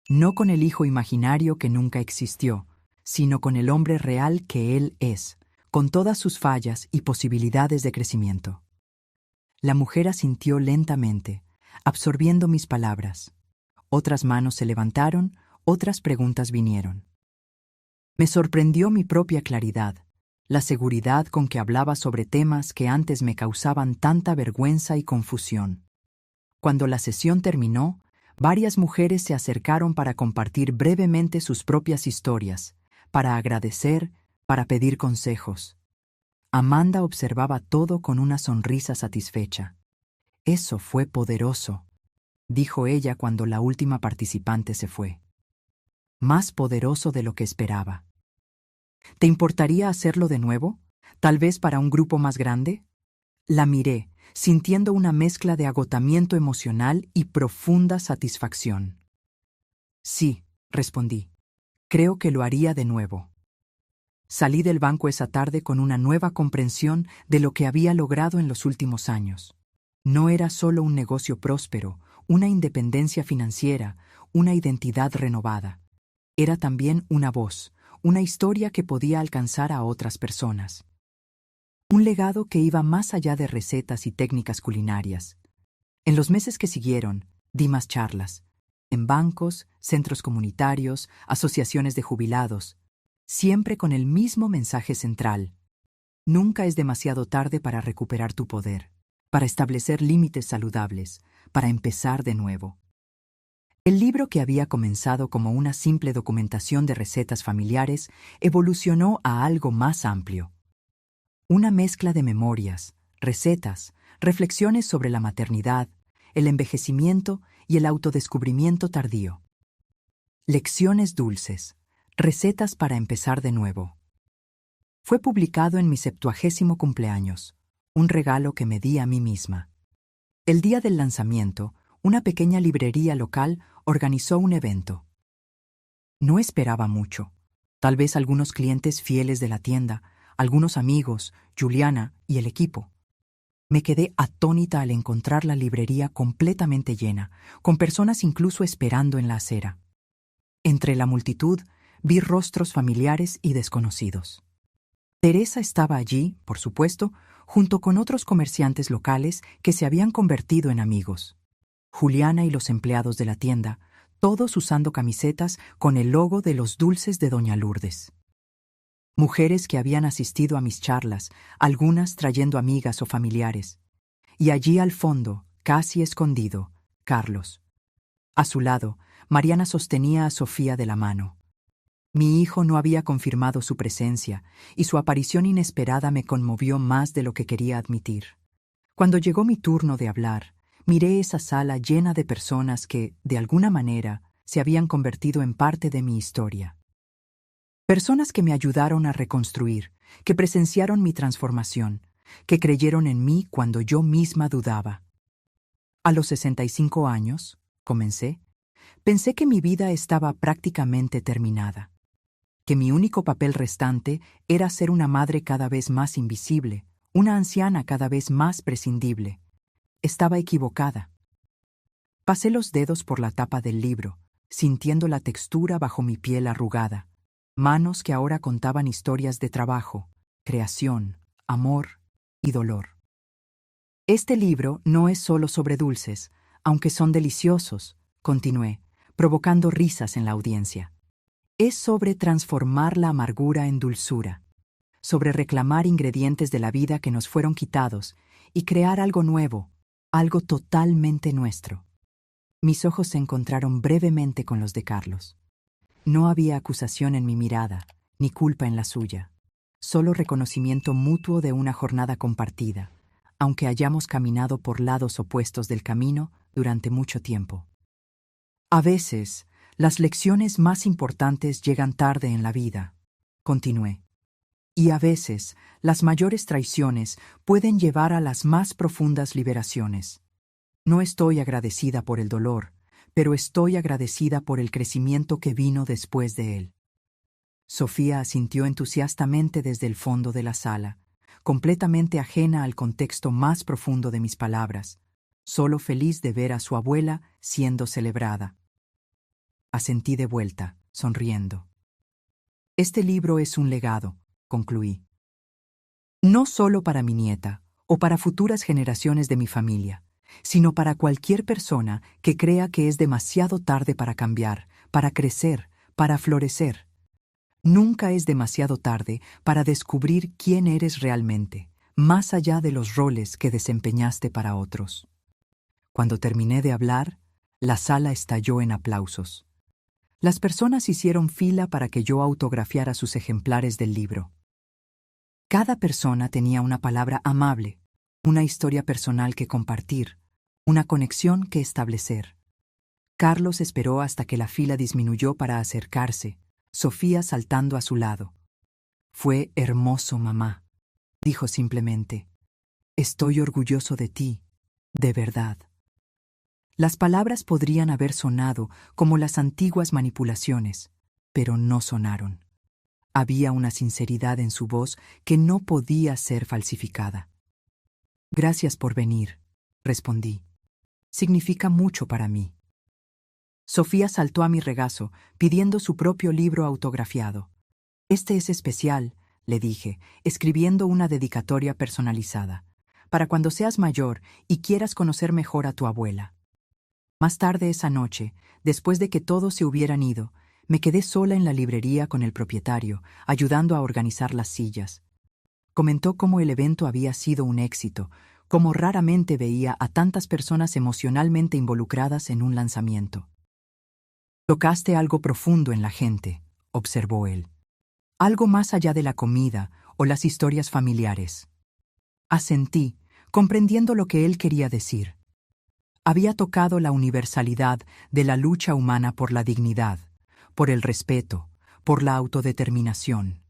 A: No con el hijo imaginario que nunca existió, sino con el hombre real que él es, con todas sus fallas y posibilidades de crecimiento. La mujer asintió lentamente, absorbiendo mis palabras. Otras manos se levantaron, otras preguntas vinieron. Me sorprendió mi propia claridad, la seguridad con que hablaba sobre temas que antes me causaban tanta vergüenza y confusión. Cuando la sesión terminó, varias mujeres se acercaron para compartir brevemente sus propias historias, para agradecer, para pedir consejos. Amanda observaba todo con una sonrisa satisfecha. «Eso fue poderoso», dijo ella cuando la última participante se fue. «Más poderoso de lo que esperaba». «¿Te importaría hacerlo de nuevo? ¿Tal vez para un grupo más grande?» La miré, sintiendo una mezcla de agotamiento emocional y profunda satisfacción. «Sí», respondí. «Creo que lo haría de nuevo». Salí del banco esa tarde con una nueva comprensión de lo que había logrado en los últimos años. No era solo un negocio próspero, una independencia financiera, una identidad renovada. Era también una voz, una historia que podía alcanzar a otras personas. Un legado que iba más allá de recetas y técnicas culinarias. En los meses que siguieron, di más charlas, en bancos, centros comunitarios, asociaciones de jubilados, siempre con el mismo mensaje central: nunca es demasiado tarde para recuperar tu poder, para establecer límites saludables, para empezar de nuevo. El libro, que había comenzado como una simple documentación de recetas familiares, evolucionó a algo más amplio. Una mezcla de memorias, recetas, reflexiones sobre la maternidad, el envejecimiento y el autodescubrimiento tardío. Lecciones dulces, recetas para empezar de nuevo. Fue publicado en mi 70º cumpleaños, un regalo que me di a mí misma. El día del lanzamiento, una pequeña librería local organizó un evento. No esperaba mucho, tal vez algunos clientes fieles de la tienda, algunos amigos, Juliana y el equipo. Me quedé atónita al encontrar la librería completamente llena, con personas incluso esperando en la acera. Entre la multitud vi rostros familiares y desconocidos. Teresa estaba allí, por supuesto, junto con otros comerciantes locales que se habían convertido en amigos. Juliana y los empleados de la tienda, todos usando camisetas con el logo de los dulces de Doña Lourdes. Mujeres que habían asistido a mis charlas, algunas trayendo amigas o familiares. Y allí al fondo, casi escondido, Carlos. A su lado, Mariana sostenía a Sofía de la mano. Mi hijo no había confirmado su presencia, y su aparición inesperada me conmovió más de lo que quería admitir. Cuando llegó mi turno de hablar, miré esa sala llena de personas que, de alguna manera, se habían convertido en parte de mi historia. Personas que me ayudaron a reconstruir, que presenciaron mi transformación, que creyeron en mí cuando yo misma dudaba. A los 65 años, comencé, pensé que mi vida estaba prácticamente terminada, que mi único papel restante era ser una madre cada vez más invisible, una anciana cada vez más prescindible. Estaba equivocada. Pasé los dedos por la tapa del libro, sintiendo la textura bajo mi piel arrugada, manos que ahora contaban historias de trabajo, creación, amor y dolor. Este libro no es solo sobre dulces, aunque son deliciosos, continué, provocando risas en la audiencia. Es sobre transformar la amargura en dulzura, sobre reclamar ingredientes de la vida que nos fueron quitados y crear algo nuevo, algo totalmente nuestro. Mis ojos se encontraron brevemente con los de Carlos. No había acusación en mi mirada, ni culpa en la suya, solo reconocimiento mutuo de una jornada compartida, aunque hayamos caminado por lados opuestos del camino durante mucho tiempo. A veces, las lecciones más importantes llegan tarde en la vida, continué. Y a veces, las mayores traiciones pueden llevar a las más profundas liberaciones. No estoy agradecida por el dolor, pero estoy agradecida por el crecimiento que vino después de él. Sofía asintió entusiastamente desde el fondo de la sala, completamente ajena al contexto más profundo de mis palabras, solo feliz de ver a su abuela siendo celebrada. Asentí de vuelta, sonriendo. Este libro es un legado, concluí. No solo para mi nieta o para futuras generaciones de mi familia, sino para cualquier persona que crea que es demasiado tarde para cambiar, para crecer, para florecer. Nunca es demasiado tarde para descubrir quién eres realmente, más allá de los roles que desempeñaste para otros. Cuando terminé de hablar, la sala estalló en aplausos. Las personas hicieron fila para que yo autografiara sus ejemplares del libro. Cada persona tenía una palabra amable, una historia personal que compartir, una conexión que establecer. Carlos esperó hasta que la fila disminuyó para acercarse, Sofía saltando a su lado. «Fue hermoso, mamá», dijo simplemente. «Estoy orgulloso de ti, de verdad». Las palabras podrían haber sonado como las antiguas manipulaciones, pero no sonaron. Había una sinceridad en su voz que no podía ser falsificada. «Gracias por venir», respondí. «Significa mucho para mí». Sofía saltó a mi regazo, pidiendo su propio libro autografiado. «Este es especial», le dije, escribiendo una dedicatoria personalizada, «para cuando seas mayor y quieras conocer mejor a tu abuela». Más tarde esa noche, después de que todos se hubieran ido, me quedé sola en la librería con el propietario, ayudando a organizar las sillas. Comentó cómo el evento había sido un éxito, cómo raramente veía a tantas personas emocionalmente involucradas en un lanzamiento. «Tocaste algo profundo en la gente», observó él. «Algo más allá de la comida o las historias familiares». Asentí, comprendiendo lo que él quería decir. Había tocado la universalidad de la lucha humana por la dignidad, por el respeto, por la autodeterminación,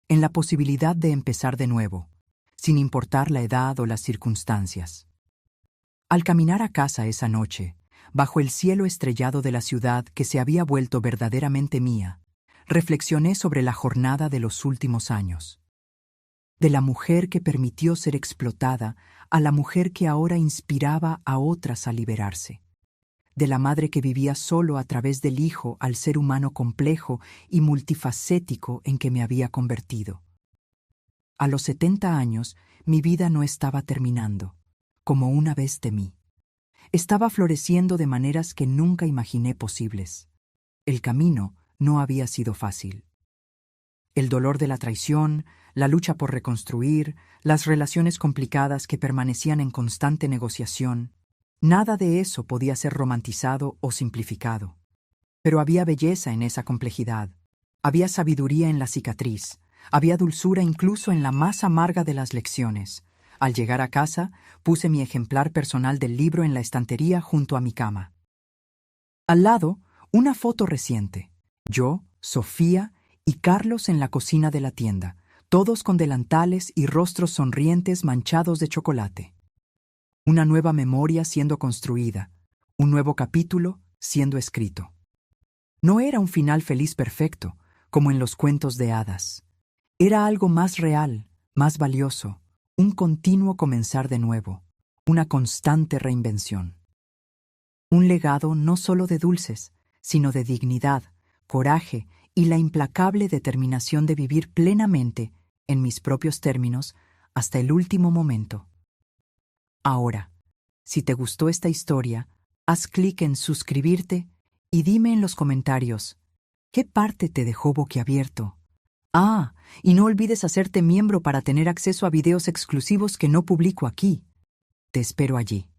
A: en la posibilidad de empezar de nuevo, sin importar la edad o las circunstancias. Al caminar a casa esa noche, bajo el cielo estrellado de la ciudad que se había vuelto verdaderamente mía, reflexioné sobre la jornada de los últimos años. de la mujer que permitió ser explotada a la mujer que ahora inspiraba a otras a liberarse, de la madre que vivía solo a través del hijo al ser humano complejo y multifacético en que me había convertido. A los 70 años, mi vida no estaba terminando, como una vez temí. Estaba floreciendo de maneras que nunca imaginé posibles. El camino no había sido fácil. El dolor de la traición, la lucha por reconstruir, las relaciones complicadas que permanecían en constante negociación, nada de eso podía ser romantizado o simplificado. Pero había belleza en esa complejidad, había sabiduría en la cicatriz, había dulzura incluso en la más amarga de las lecciones. Al llegar a casa, puse mi ejemplar personal del libro en la estantería junto a mi cama. Al lado, una foto reciente. Yo, Sofía y Carlos en la cocina de la tienda, todos con delantales y rostros sonrientes manchados de chocolate. Una nueva memoria siendo construida, un nuevo capítulo siendo escrito. No era un final feliz perfecto, como en los cuentos de hadas. Era algo más real, más valioso, un continuo comenzar de nuevo, una constante reinvención. Un legado no solo de dulces, sino de dignidad, coraje y la implacable determinación de vivir plenamente, en mis propios términos, hasta el último momento. Ahora, si te gustó esta historia, haz clic en suscribirte y dime en los comentarios, ¿qué parte te dejó boquiabierto? Y no olvides hacerte miembro para tener acceso a videos exclusivos que no publico aquí. Te espero allí.